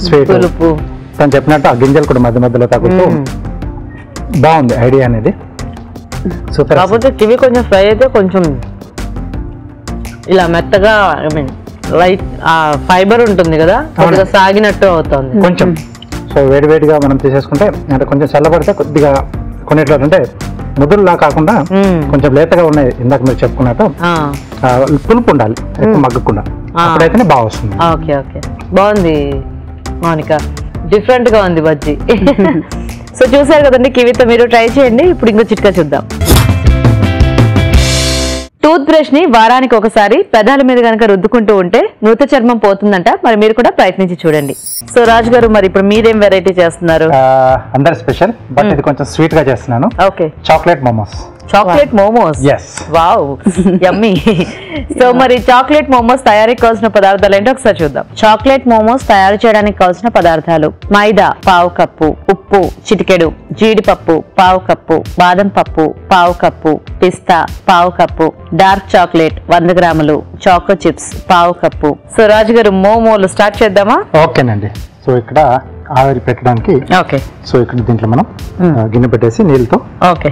స్వీట్ పులుపు. తను చెప్పినట్టు ఆ గింజలు కూడా మధ్య మధ్యలో తగ్గుతూ బాగుంది ఐడియా అనేది. సూపర్. కాకపోతే కివి కొంచెం ఫ్రై అయితే కొంచెం ఇలా మెత్తగా, ఐ మీన్ లైట్ ఫైబర్ ఉంటుంది కదా, కొద్దిగా సాగినట్టు అవుతుంది కొంచెం. సో వేడివేడిగా మనం తీసేసుకుంటే అంటే కొంచెం చల్లబడితే కొద్దిగా కొన్నిట్లో అంటే ముద్దులా కాకుండా కొంచెం లేతగా ఉన్నాయి. ఇందాక మీరు చెప్పుకున్నట్టు పులుపు ఉండాలి, ఎక్కువ మగ్గకుండా, అప్పుడైతేనే బాగా వస్తుంది. ఓకే ఓకే, బాగుంది మౌనిక, డిఫరెంట్ గా ఉంది బజ్జీ. సో చూసారు కదండి, కివితో మీరు ట్రై చేయండి. ఇప్పుడు ఇంకో చిట్కా చూద్దాం. టూత్ బ్రష్ ని వారానికి ఒకసారి పెదాల మీద కనుక రుద్దుకుంటూ ఉంటే మృత చర్మం పోతుందంట. మరి మీరు కూడా ప్రయత్నించి చూడండి. సో రాజు గారు, మరి ఇప్పుడు మీరేం వెరైటీ చేస్తున్నారు? అందరు స్పెషల్, బట్ ఇది కొంచెం స్వీట్ గా చేస్తున్నాను. Okay, chocolate momos. Chocolate momos, wow, yummy. So మరి చాక్లెట్ మోమోస్ తయారీకి కావాల్సిన పదార్థాలు ఏంటో ఒకసారి చూద్దాం. చాక్లెట్ మోమోస్ తయారు చేయడానికి కావాల్సిన పదార్థాలు: మైదా పావు కప్పు, ఉప్పు చిటికెడు, జీడిపప్పు పావు కప్పు, బాదం పప్పు పావు కప్పు, పిస్తా పావు కప్పు, డార్క్ చాక్లెట్ 100 గ్రాములు, చాకో చిప్స్ పావు కప్పు. సో రాజు గారు, మోమోలు స్టార్ట్ చేద్దామా? ఓకేనండి. సో ఇక్కడ ఆవిరి పెట్టడానికి, ఓకే, సో ఇక్కడ దీంట్లో మనం గిన్నె పెట్టేసి నీళ్ళతో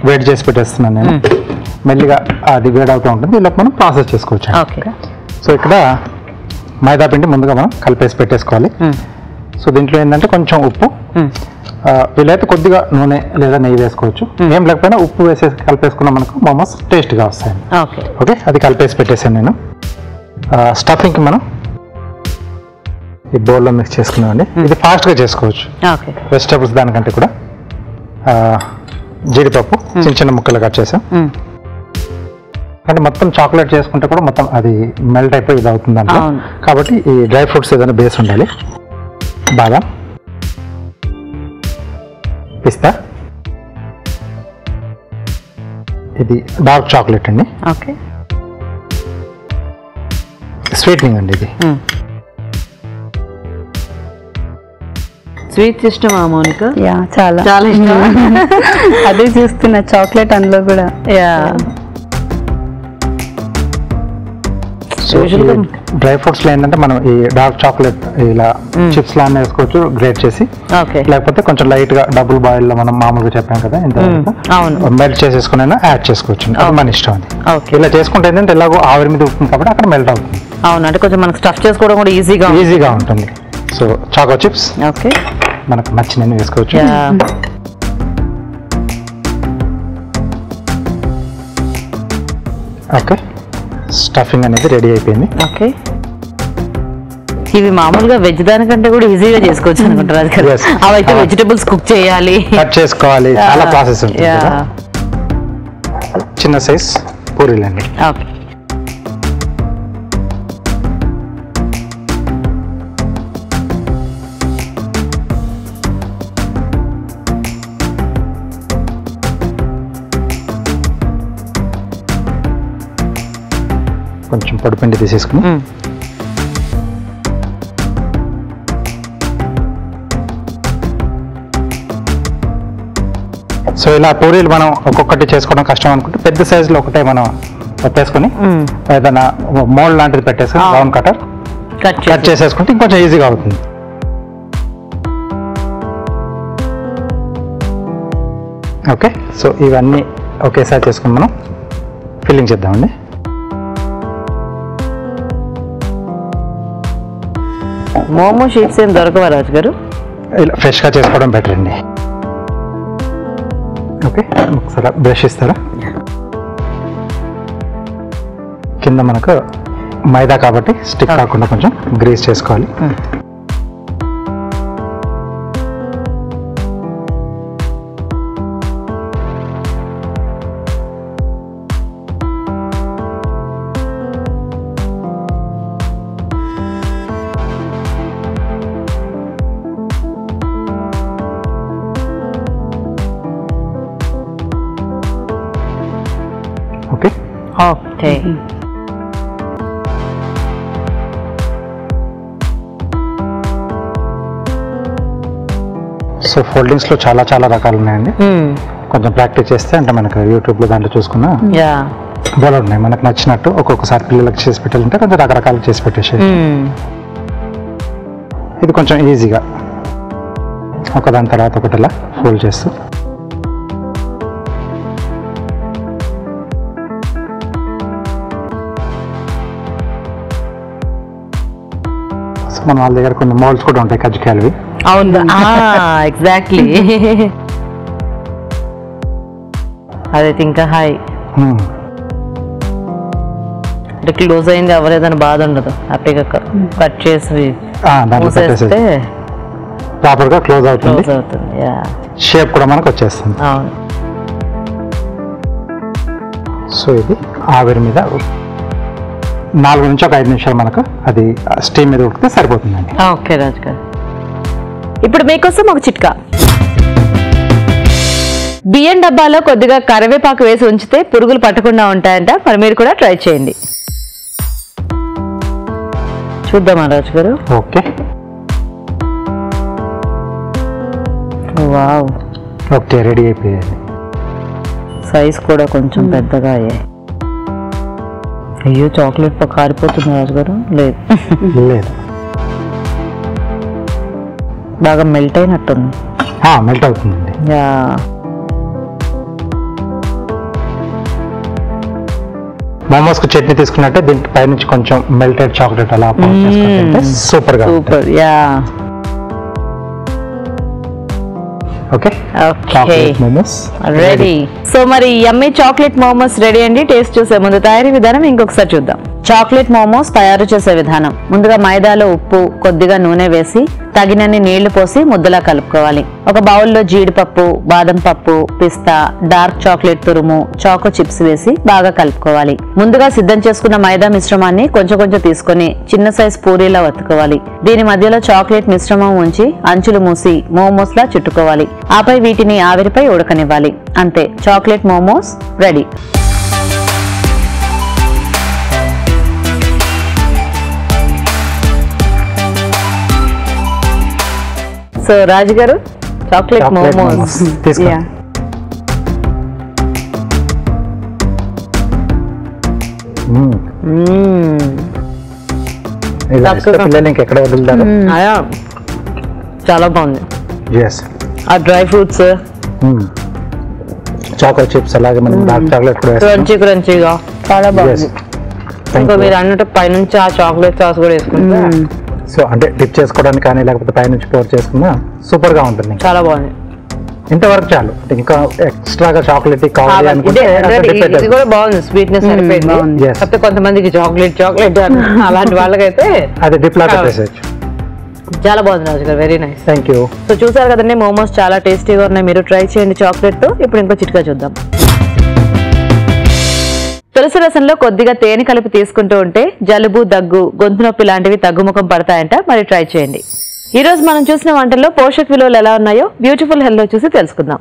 వేడి చేసి పెట్టేస్తున్నాను నేను. మెల్లిగా అది వేడవుతూ ఉంటుంది, ఇలా మనం ప్రాసెస్ చేసుకోవచ్చు. ఓకే. సో ఇక్కడ మైదా పిండి ముందుగా మనం కలిపేసి పెట్టేసుకోవాలి. సో దీంట్లో ఏంటంటే కొంచెం ఉప్పు, వీలైతే కొద్దిగా నూనె లేదా నెయ్యి వేసుకోవచ్చు. ఏం లేకపోయినా ఉప్పు వేసేసి కలిపేసుకున్న మనకు మోమోస్ టేస్ట్గా వస్తాయి. ఓకే, అది కలిపేసి పెట్టేసాను నేను. స్టఫింగ్కి మనం ఈ బౌల్లో మిక్స్ చేసుకున్నామండి. ఇది ఫాస్ట్గా చేసుకోవచ్చు, వెజిటబుల్స్ దానికంటే కూడా. జీడిపప్పు చిన్న చిన్న ముక్కలు కట్ చేసాం. అంటే మొత్తం చాక్లెట్ చేసుకుంటే కూడా మొత్తం అది మెల్ట్ అయిపోయి ఇది అవుతుంది అంట. కాబట్టి ఈ డ్రై ఫ్రూట్స్ ఏదైనా బేస్ ఉండాలి. బాదం, పిస్తా, ఇది డార్క్ చాక్లెట్ అండి. ఓకే, స్వీట్నింగ్ అండి ఇది. స్వీట్స్ ఇష్టమా మౌనిక? యా, చాలా చాలా ఇష్టం. అదే చూస్తున్నా, చాక్లెట్ అందులో కూడా. యా, డ్రై ఫ్రూట్స్ లో ఏంటంటే మనం ఈ డార్క్ చాక్లెట్ ఇలా చిప్స్ లా వేసుకోవచ్చు గ్రేట్ చేసి, లేకపోతే కొంచెం లైట్ గా డబుల్ బాయిల్ లో మనం మామూలుగా చెప్పాం కదా ఇంత మెల్ట్ చేసేసుకుని యాడ్ చేసుకోవచ్చు. అది మన ఇష్టం. అది ఇలా చేసుకుంటే ఏంటంటే ఎలాగో ఆవిరి మీద ఉంటుంది కాబట్టి అక్కడ మెల్ట్ అవుతుంది. అవును, అంటే కొంచెం మనకు స్టఫ్ చేసుకోవడం కూడా ఈజీగా ఉంటుంది. సో చాకో చిప్స్ ఓకే, మనకు నచ్చినవి వేసుకోవచ్చు. ఓకే, స్టఫింగ్ అనేది రెడీ అయిపోయింది. ఓకే, ఇవి మామూలుగా వెజ్ దానికంటే కూడా ఈజీగా చేసుకోవచ్చు అనుకుంటారు అది కదా. అవైతే వెజిటబుల్స్ కుక్ చేయాలి, కట్ చేసుకోవాలి, చాలా ప్రాసెస్ ఉంటుంది. చిన్న సైజ్ పూరీలండి. ఓకే. కొంచెం పొడిపిండి తీసేసుకుని సో ఇలా పూరీలు మనం ఒక్కొక్కటి చేసుకోవడం కష్టం అనుకుంటే పెద్ద సైజులో ఒకటే మనం పెట్టేసుకుని ఏదైనా మోల్డ్ లాంటిది పెట్టేసుకుని రౌండ్ కటర్ కట్ చేసేసుకుంటే ఇంకొంచెం ఈజీగా అవుతుంది. ఓకే, సో ఇవన్నీ ఒకేసారి చేసుకుని మనం ఫిల్లింగ్ చేద్దామండి. మోమో షీట్స్ ఏం దొరకవా రాజు గారు? ఇలా ఫ్రెష్గా చేసుకోవడం బెటర్ అండి. ఓకే, ఒకసారి బ్రష్ ఇస్తారా? కింద మనకు మైదా కాబట్టి స్టిక్ కాకుండా కొంచెం గ్రీస్ చేసుకోవాలి. Okay okay. సో ఫోల్డింగ్స్లో చాలా చాలా రకాలు ఉన్నాయండి. కొంచెం ప్రాక్టీస్ చేస్తే అంటే మనకు యూట్యూబ్లో దాంట్లో చూసుకున్నా బోలెడు ఉన్నాయి. మనకు నచ్చినట్టు ఒక్కొక్కసారి పిల్లలకి చేసి పెట్టాలంటే కొంచెం రకరకాలు చేసి పెట్టేసి ఇది కొంచెం ఈజీగా ఒకదాని తర్వాత ఒకటి ఇలా ఫోల్డ్ చేస్తూ మన వాళ్ళ దగ్గర కొన్ని మోల్డ్స్ కూడా ఉంటాయి కజ్జికాయలవి. అవును, ఎగ్జాక్ట్లీ. అదైతే ఇంకా హాయ్ అంటే క్లోజ్ అయింది ఎవరేదని బాధ ఉండదు, హ్యాపీగా కట్ చేసి మూసేస్తే ప్రాపర్ గా క్లోజ్ అవుతుంది. షేప్ కూడా మనకు వచ్చేస్తుంది. అవును. సో ఇది ఆవిరి మీద 4 నుంచి ఒక 5 నిమిషాలు మనకు అది స్టీమ్ మీద ఉడికితే సరిపోతుందండి. ఓకే రాజు గారు, ఇప్పుడు మీకోసం ఒక చిట్కా. బియ్యం డబ్బాలో కొద్దిగా కరివేపాకు వేసి ఉంచితే పురుగులు పట్టకుండా ఉంటాయంట. మరి మీరు కూడా ట్రై చేయండి. చూద్దామా రాజు గారు? ఓకే. వావ్, ఓకే, రెడీ అయిపోయాయి. సైజ్ కూడా కొంచెం పెద్దగా అయ్యాయి. అయ్యో, చాక్లెట్ కారిపోతుంది రాజు గారు. లేదు లేదు, బాగా మెల్ట్ అయినట్టుంది. మెల్ట్ అవుతుందండి. మోమోస్ కు చట్నీ తీసుకున్నట్టే దీనికి పైనుంచి కొంచెం మెల్టెడ్ చాక్లెట్ అలా సూపర్ గా. Super. Okay, momos ready. So మరి యమ్మీ చాక్లెట్ మోమోస్ రెడీ అండి. టేస్ట్ చూసే ముందు తయారీ విధానం ఇంకొకసారి చూద్దాం. చాక్లెట్ మోమోస్ తయారు చేసే విధానం: ముందుగా మైదాలో ఉప్పు, కొద్దిగా నూనె వేసి తగినన్ని నీళ్లు పోసి ముద్దలా కలుపుకోవాలి. ఒక బౌల్లో జీడిపప్పు, బాదం పప్పు, పిస్తా, డార్క్ చాక్లెట్ తురుము, చాకో చిప్స్ వేసి బాగా కలుపుకోవాలి. ముందుగా సిద్ధం చేసుకున్న మైదా మిశ్రమాన్ని కొంచెం కొంచెం తీసుకుని చిన్న సైజ్ పూరీలా వత్తుకోవాలి. దీని మధ్యలో చాక్లెట్ మిశ్రమం ఉంచి అంచులు మూసి మోమోస్ లా చుట్టుకోవాలి. ఆపై వీటిని ఆవిరిపై ఉడకనివ్వాలి. అంతే, చాక్లెట్ మోమోస్ రెడీ. సో రాజు గారు, చాక్లెట్ మోమోస్ పిల్లలు ఇంకెక్కడ వదులుతారు. చాలా బాగుంది. ఆ డ్రై ఫ్రూట్స్, చాక్లెట్ చిప్స్, అలాగే మనం డార్క్ చాక్లెట్ కూడా క్రంచీ క్రంచీగా చాలా బాగుంది. ఇంకా మీరు అన్నట్టు పైనుంచి ఆ చాక్లెట్ సాస్ కూడా వేసుకుంటే సో అంటే డిప్ చేసుకోవడానికి కానీ లేకపోతే పైనుంచి పోర్ చేసుకున్నా సూపర్ గా ఉంటుంది. చాలా బాగుంది. ఇంతవరకు చాలు. ఇంకా ఎక్స్ట్రాగా చాక్లెట్ కావాలి అనుకుంటే ఇది కూడా బాగుంది, స్వీట్నెస్ సరిపోయింది. కాకపోతే కొంతమందికి చాక్లెట్ అలాంటి వాళ్ళకైతే అది డిప్ లా పెట్టేసేయచ్చు. చాలా బాగుంది రాజు గారు, very nice. Thank you. So చూసారు కదండి, మోమోస్ చాలా టేస్టీగా ఉన్నాయి, మీరు ట్రై చేయండి చాక్లెట్ తో. ఇప్పుడు ఇంకో చిట్కా చూద్దాం. తులసి రసంలో కొద్దిగా తేనె కలిపి తీసుకుంటూ ఉంటే జలుబు, దగ్గు, గొంతు నొప్పి లాంటివి తగ్గుముఖం పడతాయంట, మరి ట్రై చేయండి. ఈ రోజు మనం చూసిన వంటల్లో పోషక విలువలు ఎలా ఉన్నాయో బ్యూటిఫుల్ హెల్త్ లో చూసి తెలుసుకుందాం.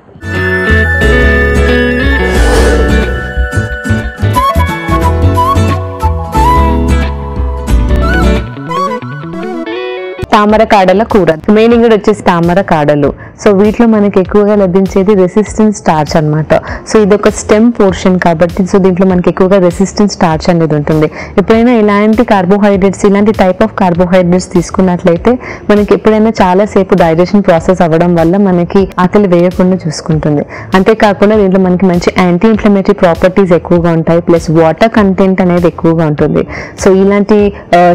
తామర కాడల కూర. మెయిన్ ఇంగ్రీడియంట్ వచ్చేసి తామర కాడలు. సో వీటిలో మనకి ఎక్కువగా లభించేది రెసిస్టెంట్ స్టార్చ్ అన్నమాట. సో ఇది ఒక స్టెమ్ పోర్షన్ కాబట్టి సో దీంట్లో మనకి ఎక్కువగా రెసిస్టెంట్ స్టార్చ్ అనేది ఉంటుంది. ఎప్పుడైనా ఇలాంటి కార్బోహైడ్రేట్స్, ఇలాంటి టైప్ ఆఫ్ కార్బోహైడ్రేట్స్ తీసుకున్నట్లయితే మనకి ఎప్పుడైనా చాలా సేపు డైజెషన్ ప్రాసెస్ అవ్వడం వల్ల మనకి ఆకలి వేయకుండా చూసుకుంటుంది. అంతేకాకుండా దీంట్లో మనకి మంచి యాంటీ ఇన్ఫ్లమేటరీ ప్రాపర్టీస్ ఎక్కువగా ఉంటాయి, ప్లస్ వాటర్ కంటెంట్ అనేది ఎక్కువగా ఉంటుంది. సో ఇలాంటి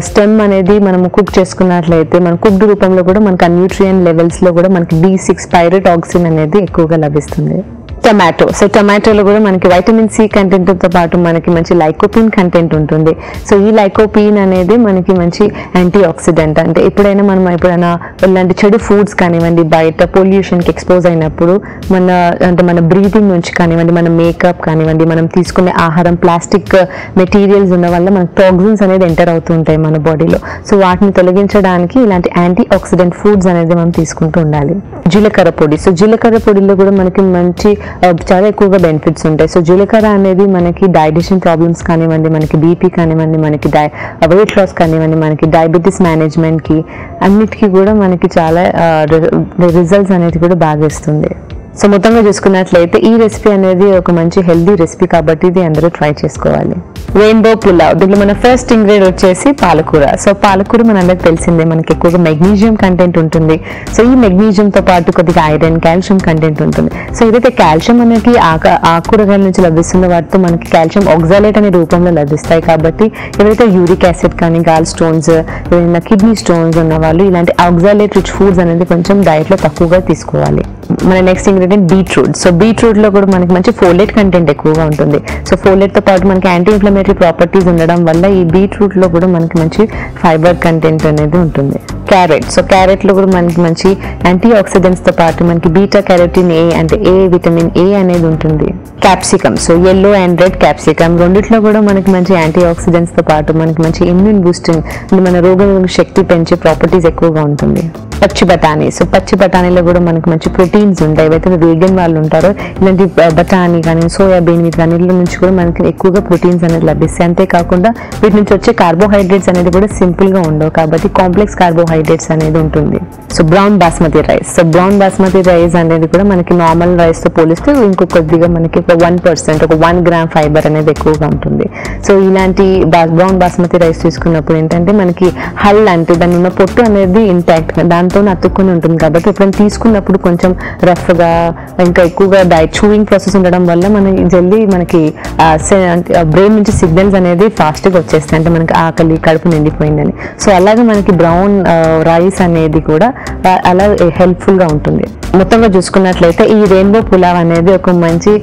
స్టెమ్ అనేది మనము కుక్ చేసుకున్నట్లయితే మన కుక్డ్ రూపంలో కూడా మనకి న్యూట్రియన్ లెవెల్స్ లో కూడా మనకి B6 పైరోటాక్సిన్ అనేది ఎక్కువగా లభిస్తుంది. టొమాటో. సో టొమాటోలో కూడా మనకి వైటమిన్ సి కంటెంట్ తో పాటు మనకి మంచి లైకోపీన్ కంటెంట్ ఉంటుంది. సో ఈ లైకోపీన్ అనేది మనకి మంచి యాంటీ ఆక్సిడెంట్. అంటే ఎప్పుడైనా ఇలాంటి చెడు ఫుడ్స్ కానివ్వండి, బయట పొల్యూషన్ కి ఎక్స్పోజ్ అయినప్పుడు మన బ్రీతింగ్ నుంచి కానివ్వండి, మన మేకప్ కానివ్వండి, మనం తీసుకునే ఆహారం, ప్లాస్టిక్ మెటీరియల్స్ ఉన్న వల్ల మనకి టాక్సిన్స్ అనేది ఎంటర్ అవుతూ ఉంటాయి మన బాడీలో. సో వాటిని తొలగించడానికి ఇలాంటి యాంటీ ఆక్సిడెంట్ ఫుడ్స్ అనేది మనం తీసుకుంటూ ఉండాలి. జీలకర్ర పొడి. సో జీలకర్ర పొడిలో కూడా మనకి మంచి చాలా ఎక్కువగా బెనిఫిట్స్ ఉంటాయి. సో జీలకర్ర అనేది మనకి డైజెషన్ ప్రాబ్లమ్స్ కానివ్వండి, మనకి బీపీ కానివ్వండి, మనకి వెయిట్ లాస్ కానివ్వండి, మనకి డయాబెటీస్ మేనేజ్మెంట్ కి అన్నిటికీ కూడా మనకి చాలా రిజల్ట్స్ అనేది కూడా బాగా ఇస్తుంది. సో మొత్తంగా చూసుకున్నట్లయితే ఈ రెసిపీ అనేది ఒక మంచి హెల్దీ రెసిపీ కాబట్టి ఇది అందరూ ట్రై చేసుకోవాలి. రెయిన్బో పులావ్. దీంట్లో మన ఫస్ట్ ఇంగ్రీడియంట్ వచ్చేసి పాలకూర. సో పాలకూర మనందరికి తెలిసిందే, మనకి ఎక్కువగా మెగ్నీషియం కంటెంట్ ఉంటుంది. సో ఈ మెగ్నీషియం తో పాటు కొద్దిగా ఐరన్, కాల్షియం కంటెంట్ ఉంటుంది. సో ఏదైతే కాల్షియం మనకి ఆకుకూరగాయల నుంచి లభిస్తుందో వాటితో మనకి కాల్షియం ఆక్సాలేట్ అనే రూపంలో లభిస్తాయి. కాబట్టి ఎవరైతే యూరిక్ యాసిడ్ కానీ, గాల్ స్టోన్స్, ఏదైనా కిడ్నీ స్టోన్స్ ఉన్న వాళ్ళు ఇలాంటి ఆక్సాలేట్ రిచ్ ఫుడ్స్ అనేది కొంచెం డైట్ లో తక్కువగా తీసుకోవాలి. మన next ingredient beetroot. So beetroot లో కూడా మనకి మంచి ఫోలేట్ కంటెంట్ ఎక్కువగా ఉంటుంది. సో ఫోలేట్ తో పాటు మనకి యాంటీ ఇన్ఫ్లమేటరీ ప్రాపర్టీస్ ఉండడం వల్ల ఈ బీట్రూట్ లో కూడా మనకి మంచి ఫైబర్ కంటెంట్ అనేది ఉంటుంది. క్యారెట్. సో క్యారెట్ లో కూడా మనకి మంచి యాంటీ ఆక్సిడెంట్స్ తో పాటు మనకి బీటా క్యారోటిన్ ఏ అంటే విటమిన్ ఏ అనేది ఉంటుంది. Capsicum. So yellow and red capsicum రెండిట్లో కూడా మనకి మంచి యాంటీ ఆక్సిడెంట్స్ తో పాటు మనకి మంచి ఇమ్యూన్ బూస్టింగ్ అంటే మన రోగనిరోధక శక్తి పెంచే ప్రాపర్టీస్ ఎక్కువగా ఉంటుంది. పచ్చి బఠానీ. సో పచ్చి బఠానీలో కూడా మనకి మంచి ప్రోటీన్స్ ఉంటాయి. ఏవైతే వేగన్ వాళ్ళు ఉంటారో ఇలాంటి బఠానీ కానీ, సోయాబీన్, వీటన్నిటి నుంచి కూడా మనకి ఎక్కువగా ప్రోటీన్స్ అనేది లభిస్తాయి. అంతేకాకుండా వీటి నుంచి వచ్చే కార్బోహైడ్రేట్స్ అనేది కూడా సింపుల్ గా ఉండవు కాబట్టి కాంప్లెక్స్ కార్బోహైడ్రేట్స్ అనేది ఉంటుంది. So brown basmati rice. So brown basmati rice అనేది కూడా మనకి నార్మల్ రైస్ తో పోలిస్తే ఇంకో కొద్దిగా మనకి 1% ఒక 1 గ్రామ్ ఫైబర్ అనేది ఎక్కువగా ఉంటుంది. సో ఇలాంటి బ్రౌన్ బాస్మతి రైస్ తీసుకున్నప్పుడు ఏంటంటే మనకి హల్ అంటే దాని ఉన్న పొట్టు అనేది ఇంటాక్ట్ దాంతో అతుక్కుని ఉంటుంది కాబట్టి ఎప్పుడైనా తీసుకున్నప్పుడు కొంచెం రఫ్ గా ఇంకా ఎక్కువగా చూయింగ్ ప్రాసెస్ ఉండడం వల్ల మనకి బ్రెయిన్ నుంచి సిగ్నల్స్ అనేది ఫాస్ట్ గా వచ్చేస్తాయి, అంటే మనకి ఆకలి, కడుపు నిండిపోయిందని. సో అలాగే మనకి బ్రౌన్ రైస్ అనేది కూడా అలా హెల్ప్ఫుల్ గా ఉంటుంది. మొత్తంగా చూసుకున్నట్లయితే ఈ రెయిన్బో పులావ్ అనేది ఒక మంచి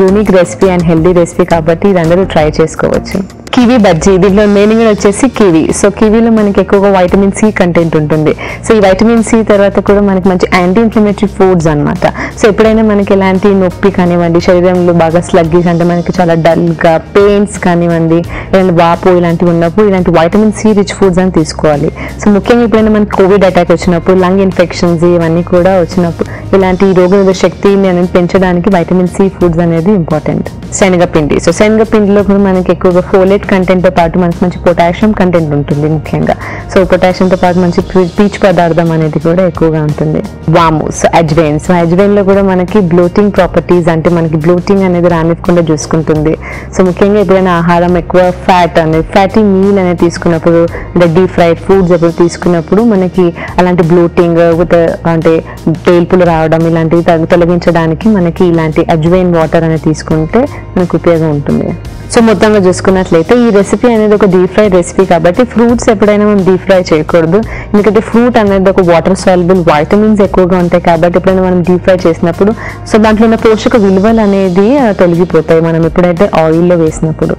unique recipe and healthy recipe కాబట్టి ఇది అందరూ ట్రై చేసుకోవచ్చు. కివీ బజ్జీ. దీంట్లో మెయిన్ వచ్చేసి కివీ. సో కివీలో మనకి ఎక్కువగా వైటమిన్ సి కంటెంట్ ఉంటుంది. సో ఈ వైటమిన్ సి తర్వాత కూడా మనకి మంచి యాంటీ ఇన్ఫ్లమేటరీ ఫుడ్స్ అనమాట. సో ఎప్పుడైనా మనకి ఇలాంటి నొప్పి కానివ్వండి, శరీరంలో బాగా స్లగ్గిష్ అంటే మనకి చాలా డల్ గా పెయిన్స్ కానివ్వండి, ఇలాంటి వాపు ఇలాంటివి ఉన్నప్పుడు ఇలాంటి వైటమిన్ సి రిచ్ ఫుడ్స్ అని తీసుకోవాలి. సో ముఖ్యంగా ఎప్పుడైనా మనకి కోవిడ్ అటాక్ వచ్చినప్పుడు, లంగ్ ఇన్ఫెక్షన్స్ ఇవన్నీ కూడా వచ్చినప్పుడు ఇలాంటి రోగనిరోధక శక్తిని అనేది పెంచడానికి వైటమిన్ సి ఫుడ్స్ అనేది ఇంపార్టెంట్. శనగపిండి. సో శనగపిండిలో కూడా మనకి ఎక్కువగా ఫోలేట్ కంటెంట్ తో పాటు మనకి మంచి పొటాషియం కంటెంట్ ఉంటుంది ముఖ్యంగా. సో పొటాషియం తో పాటు మంచి పీచు పదార్థం అనేది కూడా ఎక్కువగా ఉంటుంది. వాము. సో అజ్వైన్. సో అజ్వైన్ లో కూడా మనకి బ్లోటింగ్ ప్రాపర్టీస్ అంటే మనకి బ్లోటింగ్ అనేది రానివ్వకుండా చూసుకుంటుంది. సో ముఖ్యంగా ఎప్పుడైనా ఆహారం ఎక్కువ ఫ్యాటీ మీల్ అనేది తీసుకున్నప్పుడు, అంటే డీప్ ఫ్రైడ్ ఫుడ్స్ ఎప్పుడు తీసుకున్నప్పుడు మనకి అలాంటి బ్లోటింగ్ అంటే తేల్పులు రావడం ఇలాంటివి తొలగించడానికి మనకి ఇలాంటి అజ్వైన్ వాటర్ అనేది తీసుకుంటే మనకు ఉపయోగం ఉంటుంది. సో మొత్తంగా చూసుకున్నట్లయితే ఈ రెసిపీ అనేది ఒక డీప్ ఫ్రై రెసిపీ కాబట్టి ఫ్రూట్స్ ఎప్పుడైనా మనం డీప్ ఫ్రై చేయకూడదు. ఎందుకంటే ఫ్రూట్ అనేది ఒక వాటర్ సాల్యుబుల్, వైటమిన్స్ ఎక్కువగా ఉంటాయి కాబట్టి ఎప్పుడైనా మనం డీప్ ఫ్రై చేసినప్పుడు సో దాంట్లో ఉన్న పోషక విలువలు అనేది తొలగిపోతాయి మనం ఎప్పుడైతే ఆయిల్లో వేసినప్పుడు.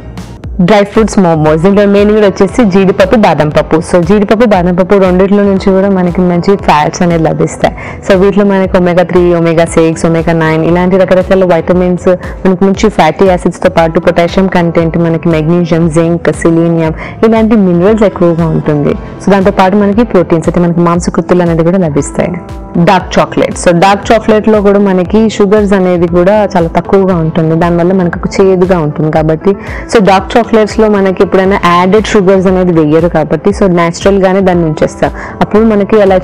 Dry fruits momos. దీంట్లో మెయిన్ కూడా వచ్చేసి జీడిపప్పు బాదం పప్పు. సో జీడిపప్పు బాదం పప్పు రెండిట్లో నుంచి కూడా మనకి మంచి ఫ్యాట్స్ అనేది లభిస్తాయి. సో వీటిలో మనకి omega-3, omega-6, omega-9 ఇలాంటి రకరకాల వైటమిన్స్, మనకి మంచి ఫ్యాటీ యాసిడ్స్ తో పాటు పొటాషియం కంటెంట్, మనకి మెగ్నీషియం, జింక్, సెలీనియం ఇలాంటి మినరల్స్ ఎక్కువగా ఉంటుంది. సో దాంతో పాటు మనకి ప్రోటీన్స్ అయితే మనకి మాంసకృత్తులు అనేది కూడా లభిస్తాయి. Dark chocolate. So dark chocolate లో కూడా మనకి షుగర్స్ అనేది కూడా చాలా తక్కువగా ఉంటుంది, దానివల్ల మనకు ఒక చేదుగా ఉంటుంది కాబట్టి. సో డార్క్ చాక్లెట్స్ లో మనకి ఎప్పుడైనా యాడెడ్ షుగర్స్ అనేది వేయరు కాబట్టి సో న్యాచురల్ గానే దాన్ని ఉంచేస్తారు. అప్పుడు మనకి అలా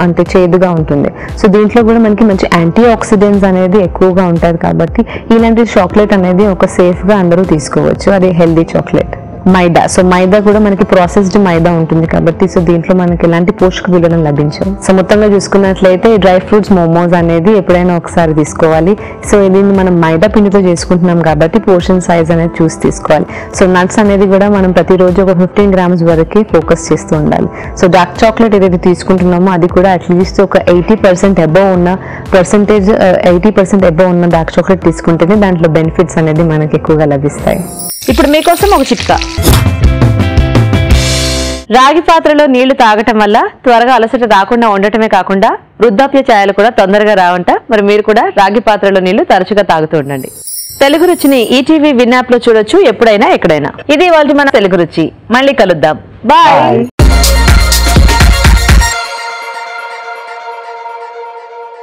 అంటే చేదుగా ఉంటుంది. సో దీంట్లో కూడా మనకి మంచి యాంటీ ఆక్సిడెంట్స్ అనేది ఎక్కువగా ఉంటుంది కాబట్టి ఇలాంటి చాక్లెట్ అనేది ఒక సేఫ్ గా అందరూ తీసుకోవచ్చు. అది హెల్దీ చాక్లెట్. మైదా. సో మైదా కూడా మనకి ప్రాసెస్డ్ మైదా ఉంటుంది కాబట్టి సో దీంట్లో మనకి ఎలాంటి పోషక విలువలు లభించవు. సో మొత్తంగా చూసుకున్నట్లయితే డ్రై ఫ్రూట్స్ మోమోస్ అనేది ఎప్పుడైనా ఒకసారి తీసుకోవాలి. సో దీన్ని మనం మైదా పిండితో చేసుకుంటున్నాం కాబట్టి పోర్షన్ సైజ్ అనేది చూసి తీసుకోవాలి. సో నట్స్ అనేది కూడా మనం ప్రతిరోజు ఒక 15 grams వరకు ఫోకస్ చేస్తూ ఉండాలి. సో డార్క్ చాక్లెట్ ఏదైతే తీసుకుంటున్నామో అది కూడా అట్లీస్ట్ ఒక 80% అబవ్ ఉన్న 80% అబవ్ ఉన్న డార్క్ చాక్లెట్ తీసుకుంటేనే దాంట్లో బెనిఫిట్స్ అనేది మనకి ఎక్కువగా లభిస్తాయి. ఇప్పుడు మీకోసం ఒక చిట్కా. రాగి పాత్రలో నీళ్లు తాగటం వల్ల త్వరగా అలసట రాకుండా ఉండటమే కాకుండా వృద్ధాప్య ఛాయలు కూడా తొందరగా రావంట. మరి మీరు కూడా రాగి పాత్రలో నీళ్లు తరచుగా తాగుతూ ఉండండి. తెలుగు రుచిని ఈటీవీ విన్ యాప్ లో చూడొచ్చు, ఎప్పుడైనా ఎక్కడైనా. ఇది ఇవాళ మన తెలుగు రుచి. మళ్ళీ కలుద్దాం. బాయ్.